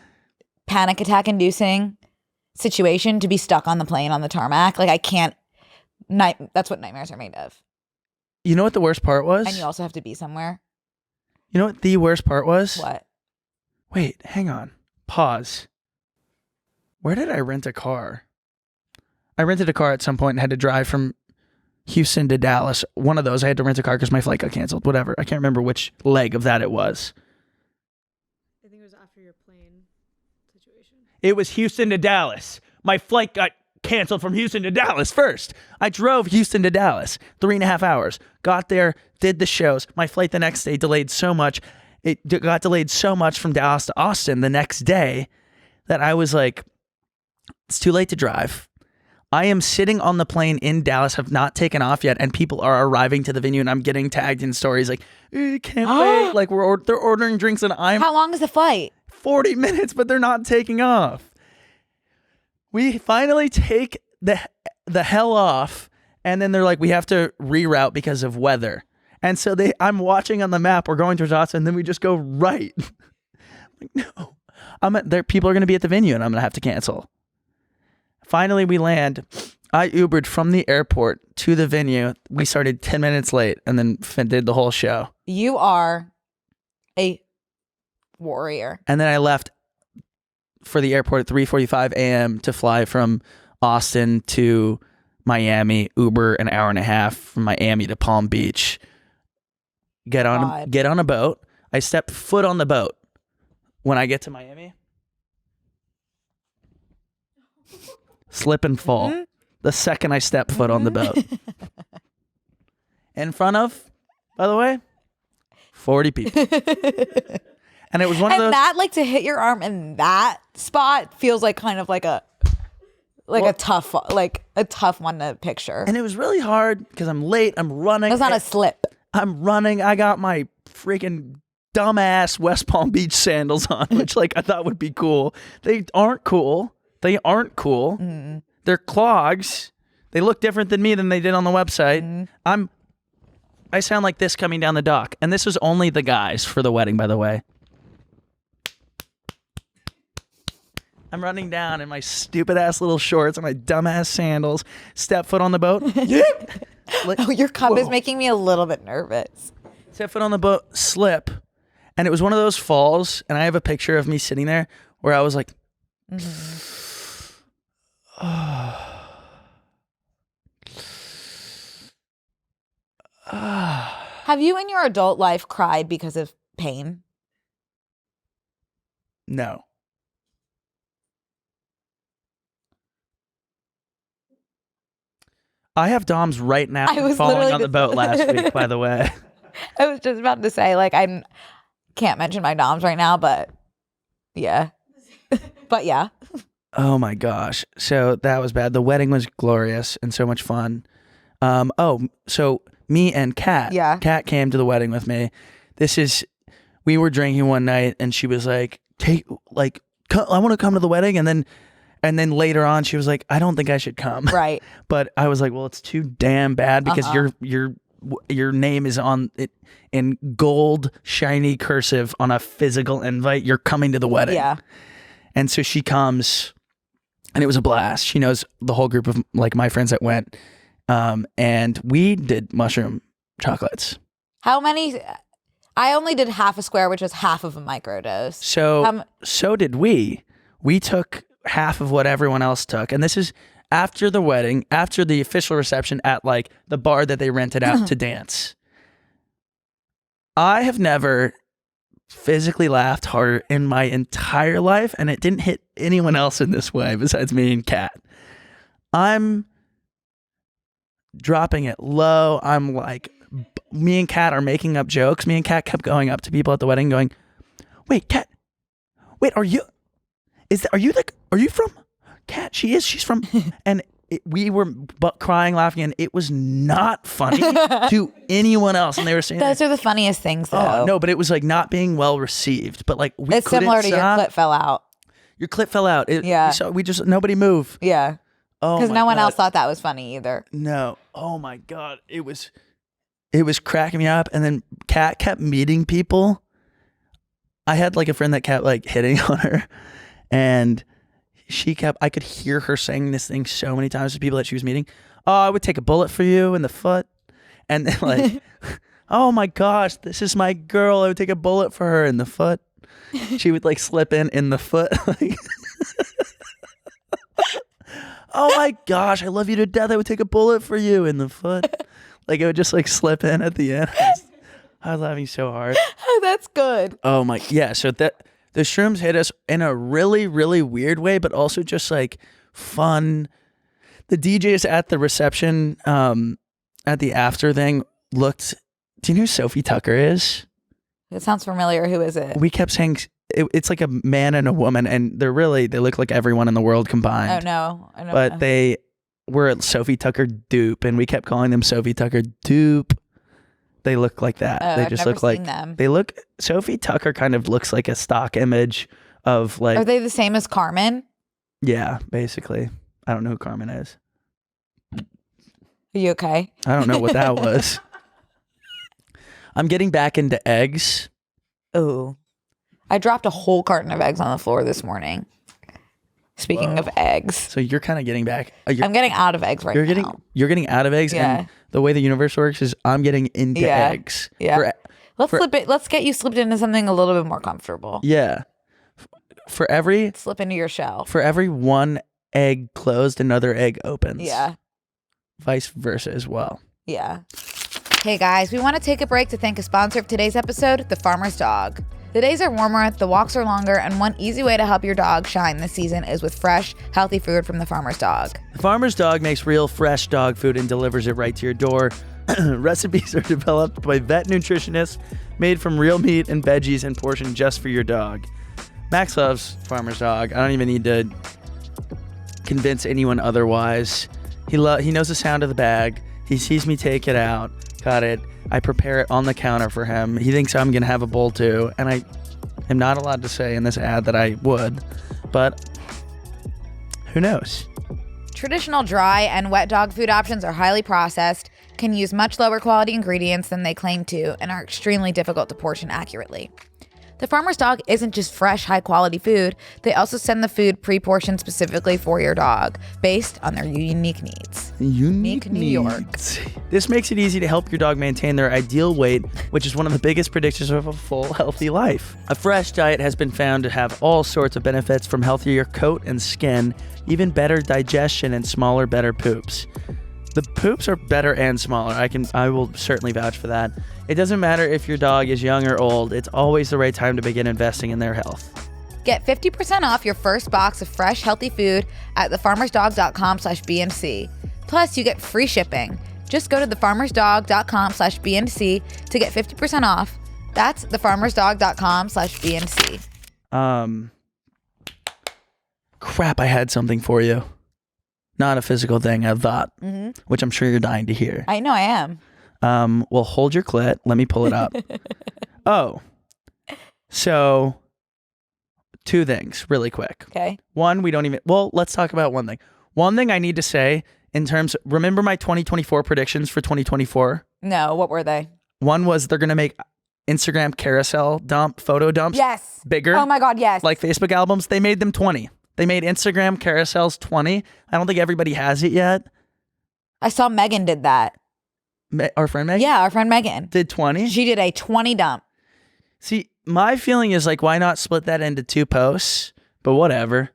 panic attack inducing situation to be stuck on the plane on the tarmac. Like I can't. That's what nightmares are made of. You know what the worst part was? And you also have to be somewhere. You know what the worst part was? What? Wait, hang on. Pause. Where did I rent a car? I rented a car at some point and had to drive from Houston to Dallas. One of those, I had to rent a car because my flight got canceled. Whatever. I can't remember which leg of that it was. I think it was after your plane situation. It was Houston to Dallas. My flight got canceled from Houston to Dallas first. I drove Houston to Dallas, 3.5 hours. Got there, did the shows. My flight the next day delayed so much. It got delayed so much from Dallas to Austin the next day that I was like, it's too late to drive. I am sitting on the plane in Dallas, have not taken off yet, and people are arriving to the venue, and I'm getting tagged in stories like, can't wait. Like they're ordering drinks, and I'm How long is the flight? 40 minutes, but they're not taking off. We finally take the hell off, and then they're like, we have to reroute because of weather. And so I'm watching on the map, we're going towards Austin, and then we just go right. I'm like, no. People are going to be at the venue, and I'm going to have to cancel. Finally, we land. I Ubered from the airport to the venue. We started 10 minutes late and then did the whole show. You are a warrior. And then I left for the airport at 3:45 a.m. to fly from Austin to Miami, Uber an hour and a half from Miami to Palm Beach. Get on a boat. I step foot on the boat. When I get to Miami, slip and fall. Mm-hmm. The second I step foot on the boat. In front of, by the way, 40 people. And it was one of those. And that, like, to hit your arm in that spot feels like kind of like a tough one to picture. And it was really hard because I'm late. I'm running. That's not a slip. I'm running. I got my freaking dumbass West Palm Beach sandals on, which like I thought would be cool. They aren't cool. Mm-hmm. They're clogs. They look different than me than they did on the website. Mm-hmm. I sound like this coming down the dock. And this was only the guys for the wedding, by the way. I'm running down in my stupid ass little shorts and my dumbass sandals, step foot on the boat. Your cup is making me a little bit nervous. Set foot on the boat, slip. And it was one of those falls. And I have a picture of me sitting there where I was like, Have you in your adult life cried because of pain? no. I have DOMs right now I was falling literally on the just- boat last week, by the way. I was just about to say, like, I can't mention my DOMs right now, but yeah. But yeah. Oh my gosh. So that was bad. The wedding was glorious and so much fun. So me and Kat. Yeah. Kat came to the wedding with me. We were drinking one night and she was like, I want to come to the wedding. And then later on she was like, I don't think I should come. Right. But I was like, well, it's too damn bad because your name is on it in gold, shiny cursive on a physical invite. You're coming to the wedding. Yeah. And so she comes and it was a blast. She knows the whole group of like my friends that went. And we did mushroom chocolates. How many? I only did half a square, which was half of a microdose. So did we. We took half of what everyone else took. And this is after the wedding, after the official reception at like the bar that they rented out to dance. I have never physically laughed harder in my entire life, and it didn't hit anyone else in this way besides me and Kat. I'm dropping it low. I'm like, me and Kat are making up jokes. Me and Kat kept going up to people at the wedding going, wait, Kat, are you from Kat? She's from, and we were crying, laughing, and it was not funny to anyone else. And they were saying, Those are the funniest things, though. oh, no, but it was like not being well received. But like we It's couldn't similar to your stop. clit fell out. Your clip fell out. Yeah. So nobody move. Yeah. Oh, Because my no one God. else thought that was funny either. No. Oh my God. It was cracking me up. And then Kat kept meeting people. I had like a friend that kept like hitting on her, and I could hear her saying this thing so many times to people that she was meeting. Oh, I would take a bullet for you in the foot. And then like, oh my gosh, this is my girl. I would take a bullet for her in the foot. She would like slip in the foot. Like, oh my gosh, I love you to death. I would take a bullet for you in the foot. Like it would just like slip in at the end. I was laughing so hard. Oh, that's good. Oh my, yeah. So the shrooms hit us in a really, really weird way, but also just like fun. The DJs at the reception, at the after thing do you know who Sophie Tucker is? It sounds familiar. Who is it? We kept saying it's like a man and a woman, and they look like everyone in the world combined. Oh, no. I don't But know. they were a Sophie Tucker dupe, and we kept calling them Sophie Tucker dupe. They look like that. Oh, They I've just never look like seen them. Sophie Tucker kind of looks like a stock image of like, Are they the same as Carmen? yeah, basically. I don't know who Carmen is. Are you okay? I don't know what that was. I'm getting back into eggs. Oh. I dropped a whole carton of eggs on the floor this morning. Speaking of eggs. So you're kind of getting back. I'm getting out of eggs right You're now. getting out of eggs, Yeah. and the way the universe works is I'm getting into Yeah. eggs. Yeah. Let's get you slipped into something a little bit more comfortable. Yeah. For every Slip into your shell. one egg closed, another egg opens. Yeah. Vice versa as well. Yeah. Hey guys, we want to take a break to thank a sponsor of today's episode, The Farmer's Dog. The days are warmer, the walks are longer, and one easy way to help your dog shine this season is with fresh, healthy food from The Farmer's Dog. The Farmer's Dog makes real, fresh dog food and delivers it right to your door. Recipes are developed by vet nutritionists, made from real meat and veggies and portioned just for your dog. Max loves Farmer's Dog. I don't even need to convince anyone otherwise. He knows the sound of the bag. He sees me take it out. Got it. I prepare it on the counter for him. He thinks I'm going to have a bowl too. And I am not allowed to say in this ad that I would. But who knows? Traditional dry and wet dog food options are highly processed, can use much lower quality ingredients than they claim to, and are extremely difficult to portion accurately. The farmer's dog isn't just fresh, high-quality food. They also send the food pre-portioned specifically for your dog, based on their unique needs. Unique New York. needs. This makes it easy to help your dog maintain their ideal weight, which is one of the biggest predictors of a full, healthy life. A fresh diet has been found to have all sorts of benefits, from healthier coat and skin, even better digestion and smaller, better poops. The poops are better and smaller. I will certainly vouch for that. It doesn't matter if your dog is young or old. It's always the right time to begin investing in their health. Get 50% off your first box of fresh, healthy food at thefarmersdog.com/BNC. Plus, you get free shipping. Just go to thefarmersdog.com/BNC to get 50% off. That's thefarmersdog.com/BNC. Crap, I had something for you. Not a physical thing, a thought, which I'm sure you're dying to hear. I know I am. Well, hold your clit. Let me pull it up. Oh, so 2 things really quick. Okay. One, let's talk about one thing. One thing I need to say in terms, remember my 2024 predictions for 2024? No, what were they? One was they're going to make Instagram carousel photo dumps Yes. bigger. Oh my God, yes. Like Facebook albums. They made them 20. They made Instagram carousels 20. I don't think everybody has it yet. I saw Megan did that. Our friend Megan? Yeah, our friend Megan. Did 20? She did a 20 dump. See, my feeling is like, why not split that into 2 posts? But whatever.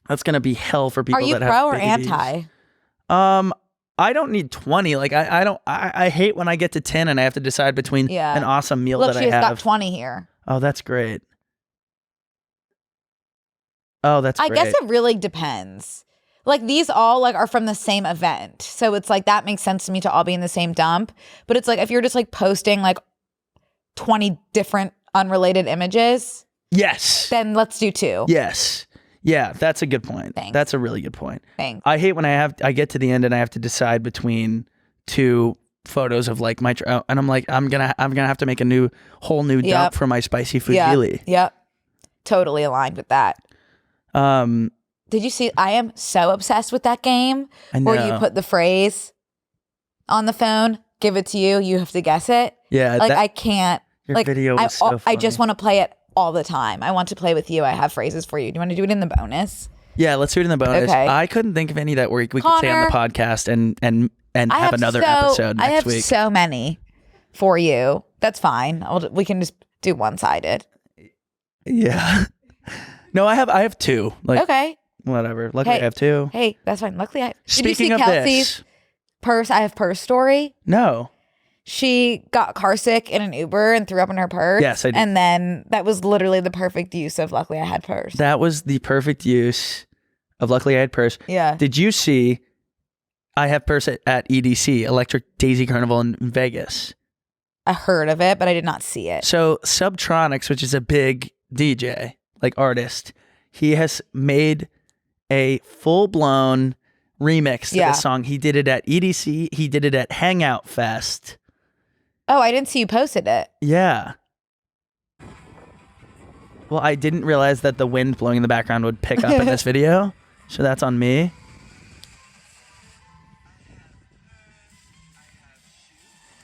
That's going to be hell for people Are you that pro have or anti? I don't need 20. Like I hate when I get to 10 and I have to decide between Yeah. an awesome meal Look, that she's I have. got 20 here. Oh, that's great. Oh, that's I great. guess it really depends. Like these all like are from the same event. So it's like that makes sense to me to all be in the same dump. But it's like if you're just like posting like 20 different unrelated images, Yes. then let's do 2. Yes. Yeah, that's a good point. Thanks. That's a really good point. Thanks. I hate when I get to the end and I have to decide between 2 photos of like my and I'm like I'm gonna have to make a whole new dump Yep. for my spicy fusilli. Yep. Totally aligned with that. Did you see? I am so obsessed with that game I where you know. put the phrase on the phone, give it to you, you have to guess it. Yeah, Like I can't. your Like video was so I just funny. want to play it all the time. I want to play with you. I have phrases for you. Do you want to do it in the bonus? Yeah, let's do it in the bonus. Okay. I couldn't think of any that we could say on the Connor, podcast and have another episode I next have week. so many for you. That's fine. We can just do one-sided. Yeah. No, I have 2. Like Okay. whatever. Luckily Hey. I have 2. Hey, that's fine. Luckily, did you Speaking see of Kelsey's this, purse? I have purse story. no. She got car sick in an Uber and threw up in her purse. Yes, I did. And then that was literally the perfect use of luckily I had purse. That was the perfect use of luckily I had purse. Yeah. Did you see I have purse at EDC, Electric Daisy Carnival in Vegas? I heard of it, but I did not see it. So Subtronics, which is a big DJ, like artist, he has made a full-blown remix to this song. He did it at EDC. He did it at Hangout Fest. Oh, I didn't see you posted it. Yeah. Well, I didn't realize that the wind blowing in the background would pick up in this video. So that's on me.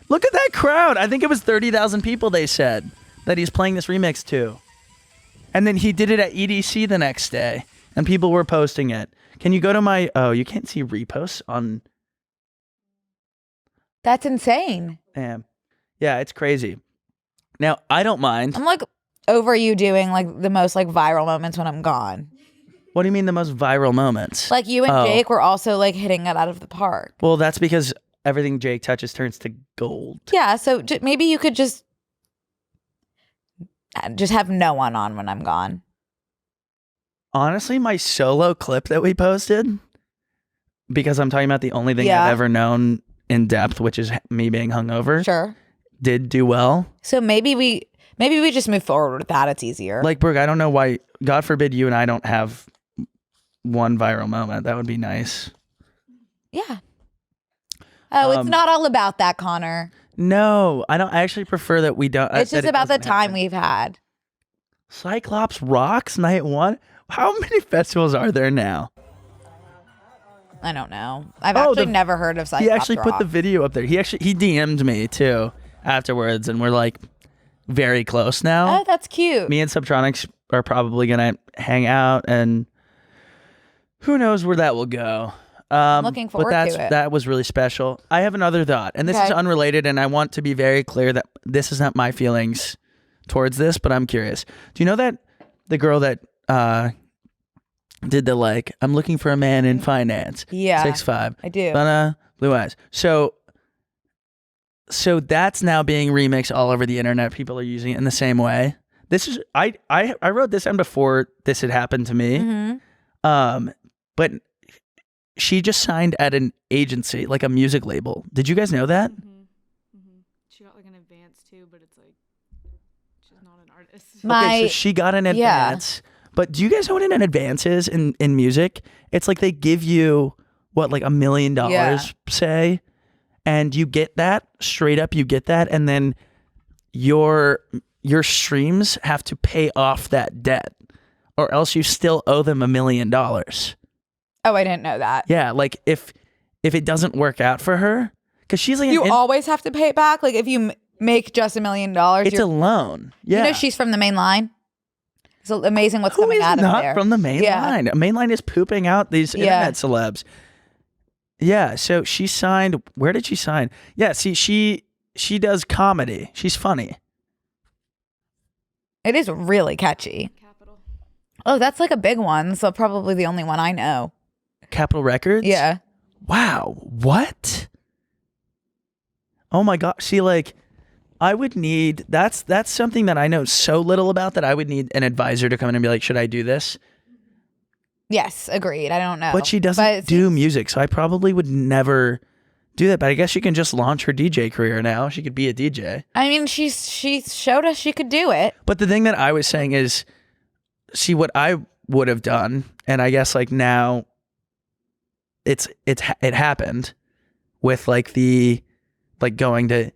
Look at that crowd. I think it was 30,000 people they said that he's playing this remix to. And then he did it at EDC the next day and people were posting it. Can you go to my, oh, you can't see reposts on. That's insane. Damn. Yeah, it's crazy. Now, I don't mind. I'm like over you doing like the most like viral moments when I'm gone. What do you mean the most viral moments? Like you and Jake were also like hitting it out of the park. Well, that's because everything Jake touches turns to gold. Yeah, so maybe you could just have no one on when I'm gone. Honestly, my solo clip that we posted, because I'm talking about the only thing Yeah. I've ever known in depth, which is me being hungover, Sure. did do well. So maybe we just move forward with that. It's easier. Like, Brooke, I don't know why, God forbid you and I don't have one viral moment. That would be nice. Yeah. Oh, it's not all about that, Connor. No, I don't. I actually prefer that we don't. It's that just it about the doesn't time happen. we've had. Cyclops Rocks Night 1? How many festivals are there now? I don't know. I've Oh, actually never heard of Cyclops He actually put Rock. the video up there. He DM'd me too afterwards, and we're like, very close now. Oh, that's cute. Me and Subtronics are probably gonna hang out, and who knows where that will go. I'm looking forward but to it. That was really special. I have another thought, and this is Okay. unrelated, and I want to be very clear that this is not my feelings towards this, but I'm curious. Do you know that the girl that did the like, I'm looking for a man in finance, Yeah, 6'5", I do. blue eyes. So that's now being remixed all over the internet. People are using it in the same way. This is I wrote this down before this had happened to me. Mm-hmm. But she just signed at an agency, like a music label. Did you guys know that? She got like an advance too, but it's like she's not an artist. Okay, so she got an advance. But do you guys know what an advance is in music? It's like they give you what, like $1 million, say, and you get that straight up. You get that, and then your streams have to pay off that debt, or else you still owe them $1 million. Oh, I didn't know that. Yeah, like if it doesn't work out for her, because she's like You always have to pay it back. Like if you make just $1 million, it's a loan. Yeah, you know she's from the main line. It's amazing what's Who coming is out of not there. from the main line? A main line is pooping out these internet celebs. Yeah, so she signed. Where did she sign? Yeah, see, she does comedy. She's funny. It is really catchy. Capital. Oh, that's like a big one. So probably the only one I know. Capitol Records? Yeah. Wow. What? Oh my God. See, like, I would need, that's something that I know so little about that I would need an advisor to come in and be like, should I do this? Yes, agreed. I don't know. But she doesn't do music, so I probably would never do that. But I guess she can just launch her DJ career now. She could be a DJ. I mean, she showed us she could do it. But the thing that I was saying is, see what I would have done, and I guess like now it happened with like the going to,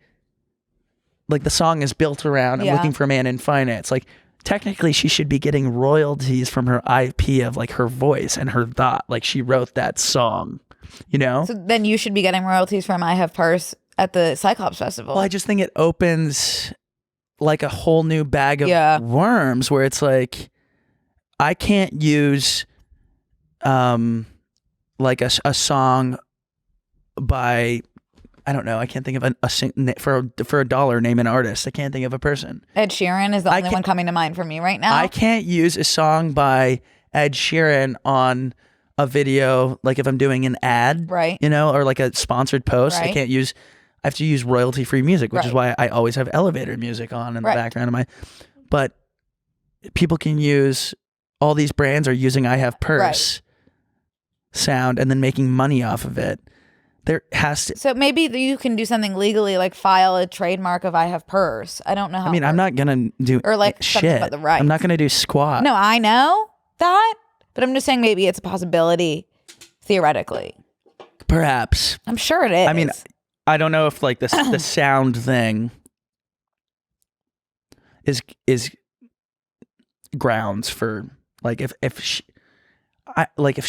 like, the song is built around I'm looking for a man in finance. Like, technically she should be getting royalties from her IP of like her voice and her thought. Like, she wrote that song, you know? So then you should be getting royalties from I Have Purse at the Cyclops Festival. Well, I just think it opens like a whole new bag of worms where it's like, I can't use like a song by, I don't know, I can't think of for a dollar name an artist. I can't think of a person. Ed Sheeran is the only one coming to mind for me right now. I can't use a song by Ed Sheeran on a video, like if I'm doing an ad, Right. you know, or like a sponsored post. I Right. can't use, I have to use royalty-free music, which is Right. why I always have elevator music on in the Right. background of my, but people can use, all these brands are using I Have Purse sound and then making money off of it. There has to. So maybe you can do something legally, like file a trademark of I Have Purse. I don't know how. I mean, I'm not gonna do Or like something shit. about the rights. I'm not gonna do squat. No, I know that, but I'm just saying maybe it's a possibility theoretically. Perhaps. I'm sure it is. I mean, I don't know if like the sound thing is grounds for like if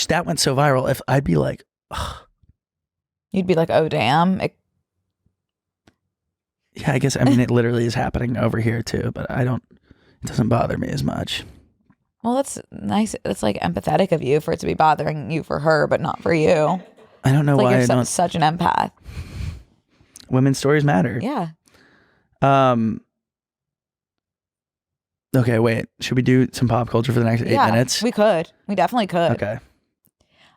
that went so viral, if I'd be like, ugh. You'd be like, oh damn. Yeah, I guess, I mean, it literally is happening over here too, but it doesn't bother me as much. Well, that's nice. It's like empathetic of you for it to be bothering you for her, but not for you. I don't know Like why you're I don't. such an empath. Women's stories matter. Yeah. Okay, wait. Should we do some pop culture for the next 8 minutes? We could. We definitely could. Okay.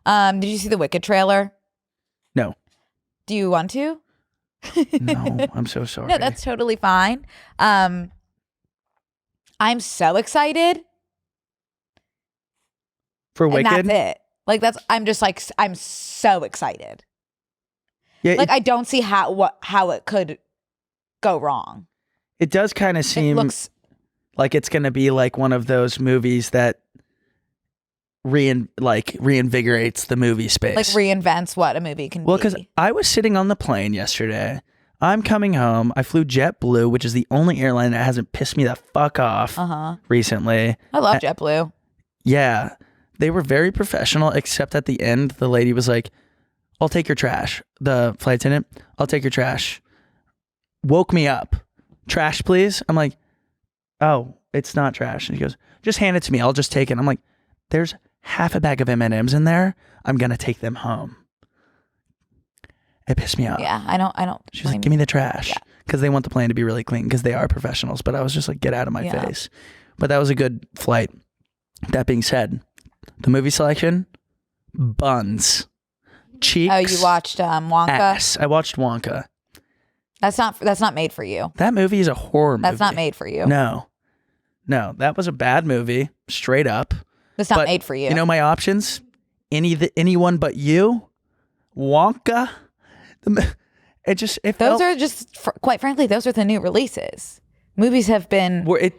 Did you see the Wicked trailer? No. Do you want to? No, I'm so sorry. No, that's totally fine. I'm so excited. for And Wicked. that's it. Like I'm so excited. Yeah, Like I don't see how it could go wrong. it does kind of It seem looks like it's going to be like one of those movies that reinvigorates the movie space. like reinvents what a movie can Well, be. because I was sitting on the plane yesterday. I'm coming home. I flew JetBlue, which is the only airline that hasn't pissed me the fuck off recently. I love JetBlue. Yeah. They were very professional, except at the end, the lady was like, I'll take your trash. The flight attendant, I'll take your trash. Woke me up. Trash, please. I'm like, oh, it's not trash. And he goes, just hand it to me. I'll just take it. I'm like, there's half a bag of M&Ms in there. I'm going to take them home. It pissed me off. Yeah, I don't. She's like, give me the trash. Because they want the plane to be really clean because they are professionals. But I was just like, get out of my face. But that was a good flight. That being said, the movie selection, buns, cheeks. Oh, you watched Wonka? Ass. I watched Wonka. That's not made for you. That movie is a horror movie. That's not made for you. No, that was a bad movie, straight up. That's not made for you. You know my options? Anyone but you, Wonka. Those are just, quite frankly, those are the new releases. Movies have been. We're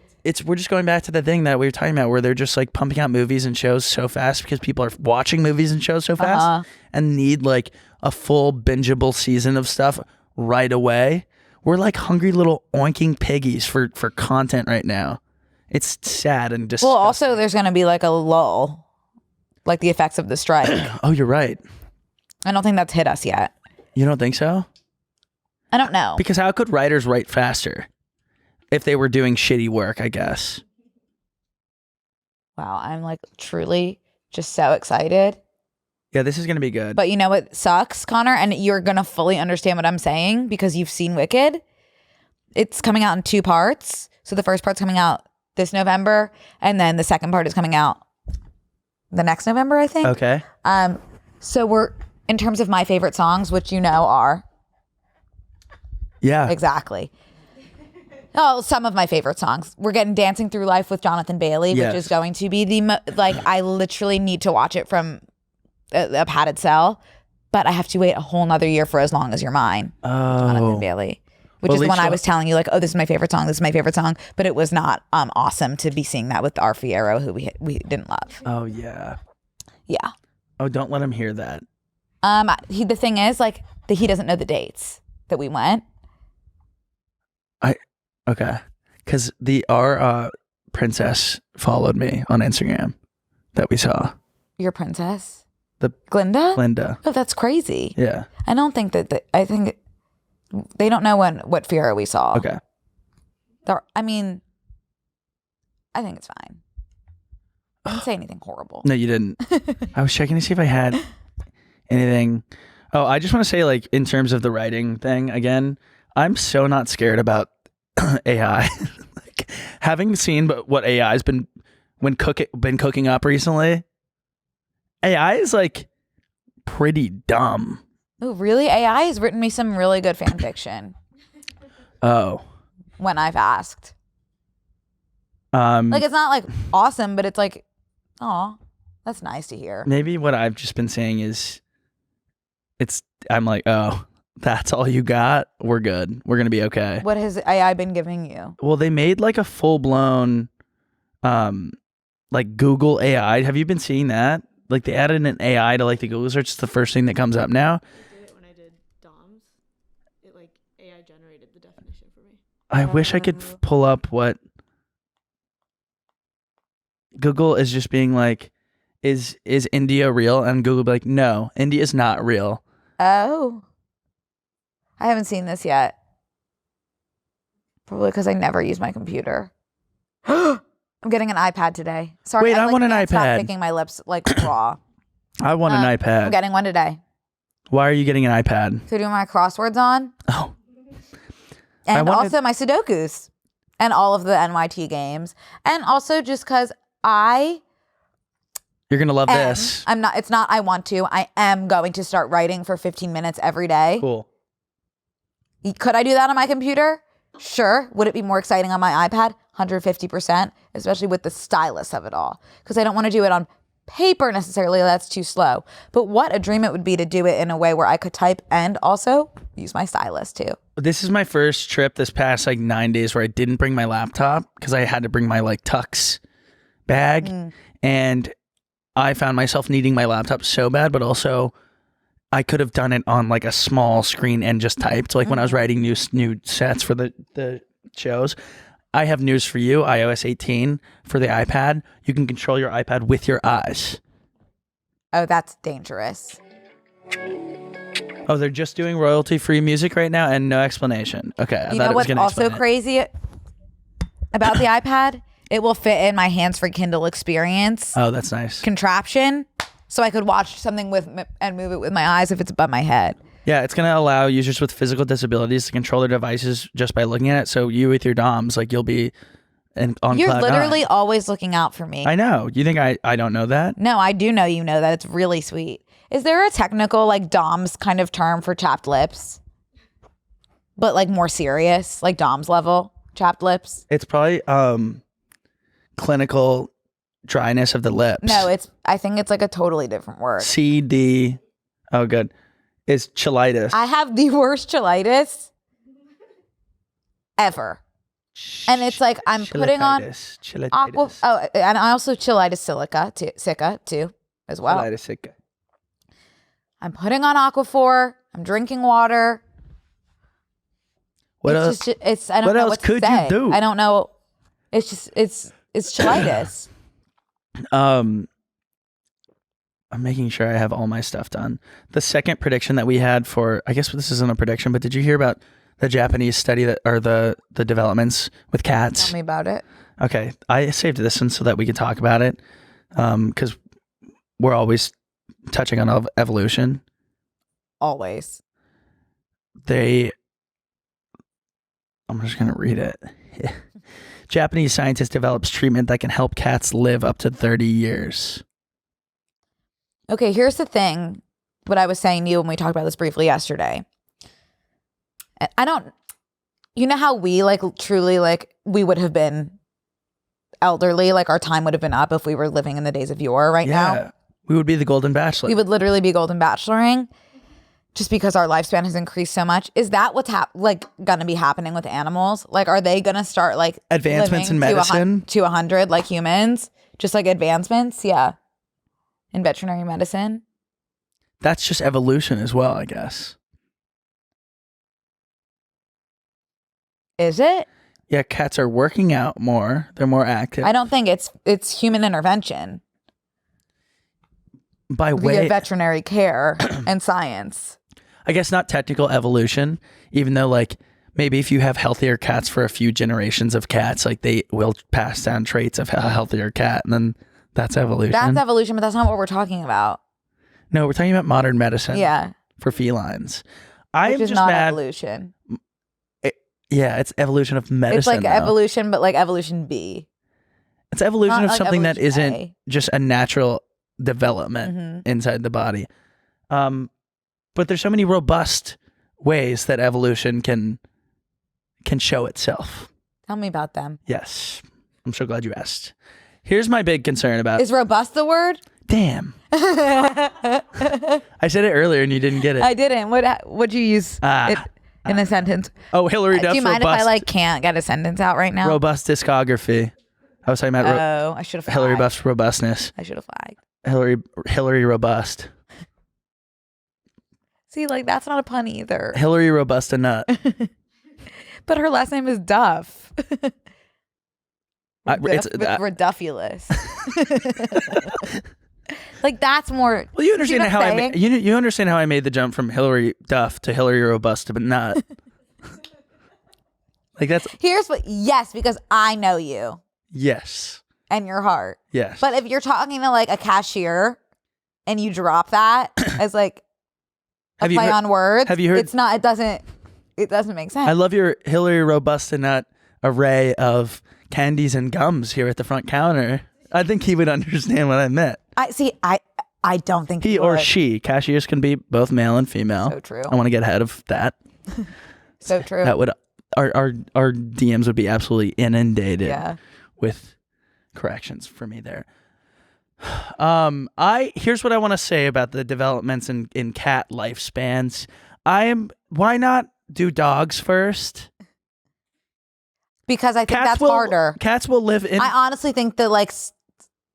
just going back to the thing that we were talking about, where they're just like pumping out movies and shows so fast because people are watching movies and shows so fast and need like a full bingeable season of stuff right away. We're like hungry little oinking piggies for content right now. It's sad and disgusting. Well, also there's going to be like a lull, like the effects of the strike. Oh, you're right. I don't think that's hit us yet. You don't think so? I don't know. Because how could writers write faster if they were doing shitty work, I guess? Wow, I'm like truly just so excited. Yeah, this is going to be good. But you know what sucks, Connor? And you're going to fully understand what I'm saying because you've seen Wicked. It's coming out in 2 parts. So the first part's coming out this November, and then the second part is coming out the next November, I think. Okay. So we're, in terms of my favorite songs, which you know are. Yeah. Exactly. Oh, some of my favorite songs. We're getting Dancing Through Life with Jonathan Bailey, Yes. which is going to be I literally need to watch it from a padded cell, but I have to wait a whole nother year for As Long As You're Mine. Jonathan Bailey. Which is the one I was telling you, like, oh, this is my favorite song. This is my favorite song. But it was not awesome to be seeing that with our Fierro, who we didn't love. Oh, yeah. Yeah. Oh, don't let him hear that. The thing is, like, he doesn't know the dates that we went. Okay. Because our princess followed me on Instagram that we saw. Your princess? The Glinda? Linda. Oh, that's crazy. Yeah. I don't think I think they don't know what Fierro we saw. Okay. I mean, I think it's fine. I didn't say anything horrible. No, you didn't. I was checking to see if I had anything. Oh, I just want to say, like, in terms of the writing thing, again, I'm so not scared about AI. Like, having seen what AI has been cooking up recently, AI is like pretty dumb. Oh, really? AI has written me some really good fan fiction. Oh. When I've asked. Like, it's not like awesome, but it's like, oh, that's nice to hear. Maybe what I've just been saying is I'm like, oh, that's all you got? We're good. We're going to be okay. What has AI been giving you? Well, they made like a full-blown like Google AI. Have you been seeing that? Like, they added an AI to like the Google search. It's the first thing that comes up now. I did it when I did DOMs. It like AI generated the definition for me. I wish I could pull up what Google is just being like, is India real? And Google be like, no, India is not real. Oh. I haven't seen this yet. Probably because I never use my computer. I'm getting an iPad today. Sorry, Wait, I want an can't stop iPad. picking my lips like raw. I want an iPad. I'm getting one today. Why are you getting an iPad? To do my crosswords on. Oh. And also my Sudokus. And all of the NYT games. And also just because You're going to love this. it's not I want to. I am going to start writing for 15 minutes every day. Cool. Could I do that on my computer? Sure. Would it be more exciting on my iPad? 150%, especially with the stylus of it all. Because I don't want to do it on paper necessarily. That's too slow. But what a dream it would be to do it in a way where I could type and also use my stylus too. This is my first trip this past like 9 days where I didn't bring my laptop because I had to bring my like Tux bag. And I found myself needing my laptop so bad, but also I could have done it on like a small screen and just typed. Like when I was writing new sets for the shows. I have news for you. iOS 18 for the iPad. You can control your iPad with your eyes. Oh, that's dangerous. Oh, they're just doing royalty-free music right now and no explanation. Okay. You know what's also crazy? about the iPad, it will fit in my hands-free Kindle experience Oh, that's nice. contraption, so I could watch something and move it with my eyes if it's above my head. Yeah, it's going to allow users with physical disabilities to control their devices just by looking at it. So you with your DOMs, like you'll be on You're cloud literally nine. always looking out for me. I know. You think I don't know that? No, I do know you know that. It's really sweet. Is there a technical like DOMS kind of term for chapped lips? But like more serious, like DOMS level chapped lips? It's probably clinical dryness of the lips. No, I think it's like a totally different word. CD. Oh, good. It's cheilitis. I have the worst cheilitis ever. And it's like I'm putting on aqua. Oh, and I also cheilitis sicca too, as well. Cheilitis sicca. I'm putting on Aquaphor. I'm drinking water. What it's else? Just, I don't what know else what to could say. you do? I don't know. It's just it's cheilitis. I'm making sure I have all my stuff done. The second prediction that we had for, I guess this isn't a prediction, but did you hear about the Japanese study that, or the developments with cats? Tell me about it. Okay, I saved this one so that we can talk about it, because we're always touching on evolution. Always. I'm just gonna read it. Japanese scientist develops treatment that can help cats live up to 30 years. Okay, here's the thing. What I was saying to you when we talked about this briefly yesterday. You know how we like truly like we would have been elderly, like our time would have been up if we were living in the days of yore right now. We would be the Golden Bachelor. We would literally be Golden Bacheloring just because our lifespan has increased so much. Is that what's gonna be happening with animals? Like, are they gonna start like Advancements in living medicine? to 100 like humans? Just like advancements? Yeah. In veterinary medicine? That's just evolution as well, I guess. Is it? Yeah, cats are working out more. They're more active. I don't think it's human intervention By via way, veterinary care and science. I guess not technical evolution, even though like maybe if you have healthier cats for a few generations of cats, like they will pass down traits of a healthier cat, and then that's evolution. That's evolution, but that's not what we're talking about. No, we're talking about modern medicine. Yeah. For felines. I Which am is just not mad. evolution. Yeah, it's evolution of medicine. It's like though. evolution, but like evolution B. It's evolution Not of like something that evolution isn't A. just a natural development Mhm. inside the body. But there's so many robust ways that evolution can show itself. Tell me about them. Yes. I'm so glad you asked. Here's my big concern about Is robust the word? Damn. I said it earlier and you didn't get it. I didn't. Would you use it in a sentence? Oh, Hilary Duff. Do you mind robust, if I like can't get a sentence out right now? robust discography. I was talking about I should have flagged. Hilary Duff's robustness. I should have flagged. Hilary Robust. See, like that's not a pun either. Hilary Robusta Nut. But her last name is Duff. It's Redufulous. Like that's more. Well, you understand what how I'm I saying? you understand how I made the jump from Hilary Duff to Hilary Robusta, but not like that's Here's what. Yes, because I know you yes, and your heart. yes. But if you're talking to like a cashier and you drop that as like a Have you play heard- on words, have you heard- It's not. It doesn't make sense. I love your Hilary Robusta Nut array of candies and gums here at the front counter. I think he would understand what I meant. I don't think He he or would. she. Cashiers can be both male and female. So true. I want to get ahead of that. So true. That would our DMs would be absolutely inundated Yeah. with corrections for me there. Here's what I want to say about the developments in cat lifespans. Why not do dogs first? Because I think that's harder. Cats will live in I honestly think that like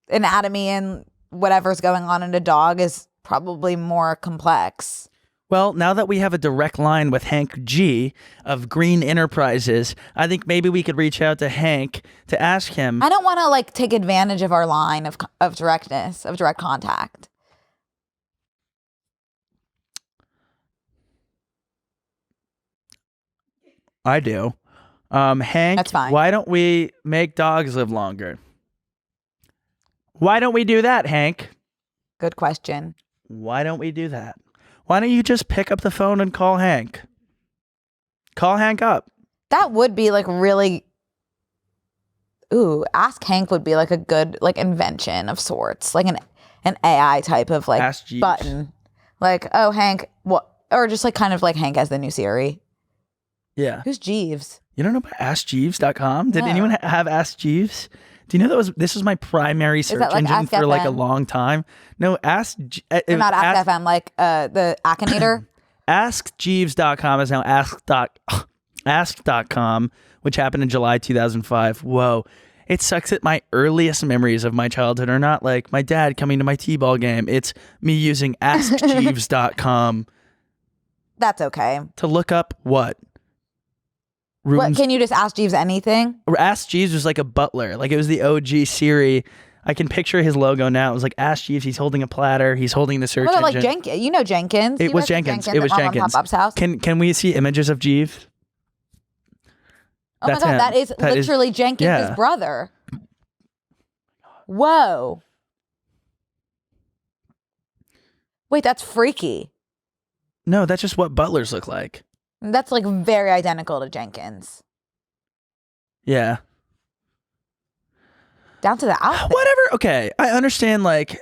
anatomy and whatever's going on in a dog is probably more complex. Well, now that we have a direct line with Hank G of Green Enterprises, I think maybe we could reach out to Hank to ask him. I don't want to like take advantage of our line of directness, of direct contact. I do. Hank, That's fine. why don't we make dogs live longer? Why don't we do that, Hank? Good question. Why don't we do that? Why don't you just pick up the phone and call Hank? Call Hank up. That would be like really. Ooh, Ask Hank would be like a good like invention of sorts, like an AI type of like Ask Jeeves. button. Like, oh Hank, what? Or just like kind of like Hank as the new Siri. Yeah. Who's Jeeves? You don't know about AskJeeves.com? Did No. anyone have Ask Jeeves? Do you know this was my primary search that like engine Ask for like a FM? long time? No, Not Ask FM, like the Akinator. AskJeeves.com is now ask.com, which happened in July 2005. Whoa. It sucks that my earliest memories of my childhood are not like my dad coming to my t-ball game. It's me using AskJeeves.com That's okay. to look up what? What, can you just ask Jeeves anything? Ask Jeeves was like a butler. Like it was the OG Siri. I can picture his logo now. It was like Ask Jeeves. He's holding a platter. He's holding the search What about engine. like Jenkins? You know Jenkins. It You was went to Jenkins. It was at Mom and Jenkins. Pop's house. Can we see images of Jeeves? Oh That's my God, him. that is That is- literally Jenkins' yeah. brother. Whoa. Wait, that's freaky. No, that's just what butlers look like. That's like very identical to Jenkins. Yeah. Down to the outfit. Whatever. Okay. I understand like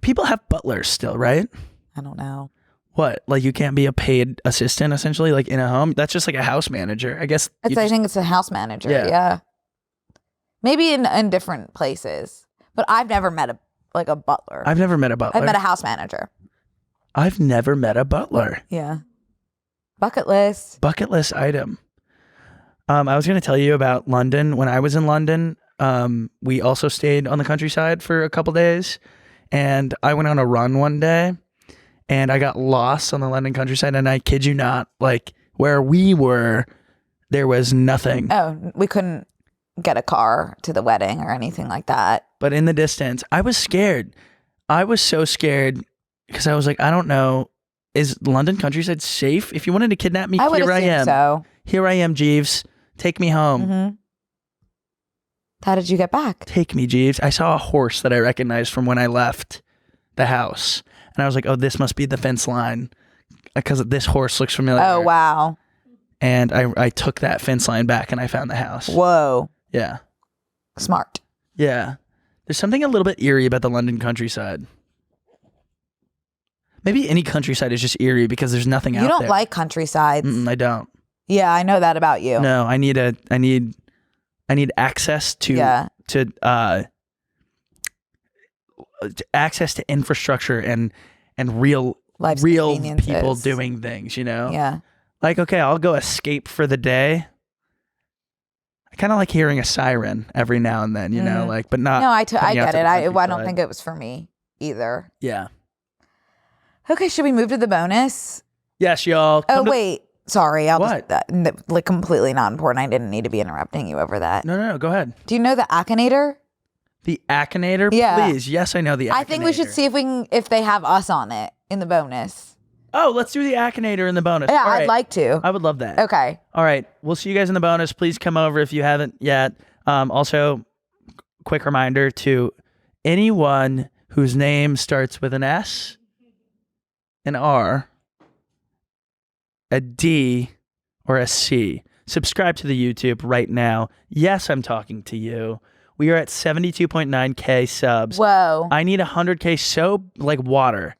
people have butlers still, right? I don't know. What? Like you can't be a paid assistant essentially like in a home? That's just like a house manager. I guess. I think it's a house manager. Yeah. Yeah. Maybe in different places. But I've never met a butler. I've never met a butler. I've met a house manager. I've never met a butler. Yeah. Bucket list. Bucket list item. I was going to tell you about London. When I was in London, we also stayed on the countryside for a couple days, and I went on a run one day, and I got lost on the London countryside. And I kid you not, like where we were, there was nothing. Oh, we couldn't get a car to the wedding or anything like that. But in the distance, I was scared. I was so scared because I was like, I don't know. Is London countryside safe? If you wanted to kidnap me, I would here I assume am. so. Here I am, Jeeves. Take me home. Mm-hmm. How did you get back? Take me, Jeeves. I saw a horse that I recognized from when I left the house. And I was like, oh, this must be the fence line because this horse looks familiar. Oh, wow. And I took that fence line back and I found the house. Whoa. Yeah. Smart. Yeah. There's something a little bit eerie about the London countryside. Maybe any countryside is just eerie because there's nothing out You there. don't like countrysides. I don't. Yeah, I know that about you. No, I need access to access to infrastructure and real Life's people conveniences. doing things, you know? Yeah. Like, okay, I'll go escape for the day. I kind of like hearing a siren every now and then, you know, like, but not. No, I coming out get to it. the I don't countryside. think it was for me either. Yeah. Okay, should we move to the bonus? Yes, y'all. Oh, Come to- wait. Sorry. I'll What? just, like completely not important. I didn't need to be interrupting you over that. No. Go ahead. Do you know the Akinator? The Akinator, Yeah. please. Yes, I know the Akinator. I think we should see if they have us on it in the bonus. Oh, let's do the Akinator in the bonus. Yeah, All right. I'd like to. I would love that. Okay. All right. We'll see you guys in the bonus. Please come over if you haven't yet. Also, quick reminder to anyone whose name starts with an S, an R, a D, or a C. Subscribe to the YouTube right now. Yes, I'm talking to you. We are at 72.9K subs. Whoa. I need 100K so like water.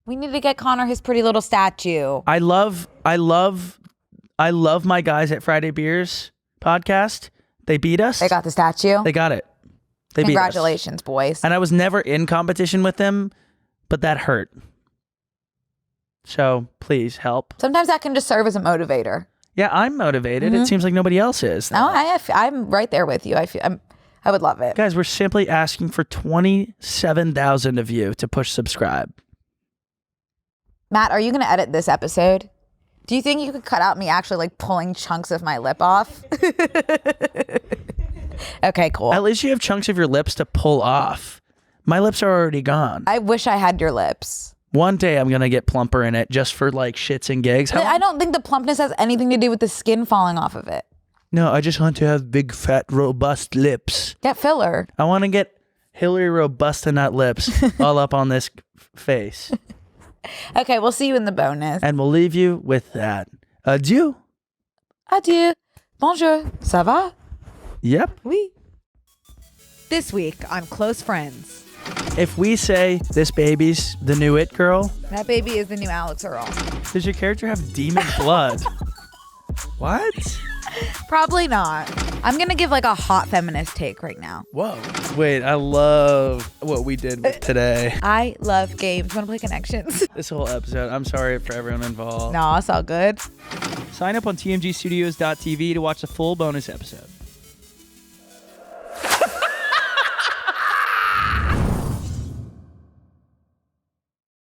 We need to get Connor his pretty little statue. I love my guys at Friday Beers podcast. They beat us. They got the statue. They got it. They beat us. Congratulations, boys. And I was never in competition with them, but that hurt. So please help. Sometimes that can just serve as a motivator. Yeah, I'm motivated. It seems like nobody else is. No, I'm right there with you. I would love it. Guys, we're simply asking for 27,000 of you to push subscribe. Matt, are you going to edit this episode? Do you think you could cut out me actually like pulling chunks of my lip off? Okay, cool. At least you have chunks of your lips to pull off. My lips are already gone. I wish I had your lips. One day I'm going to get plumper in it just for like shits and gigs. I don't think the plumpness has anything to do with the skin falling off of it. No, I just want to have big, fat, robust lips. Get filler. I want to get Hilary Robusta nut lips all up on this face. Okay, we'll see you in the bonus. And we'll leave you with that. Adieu. Adieu. Bonjour. Ça va? Yep. Oui. This week on Close Friends. If we say this baby's the new it girl, That baby is the new Alex Earl. does your character have demon blood? What? Probably not. I'm going to give like a hot feminist take right now. Whoa. Wait, I love what we did today. I love games. Want to play Connections? This whole episode. I'm sorry for everyone involved. No, it's all good. Sign up on tmgstudios.tv to watch the full bonus episode.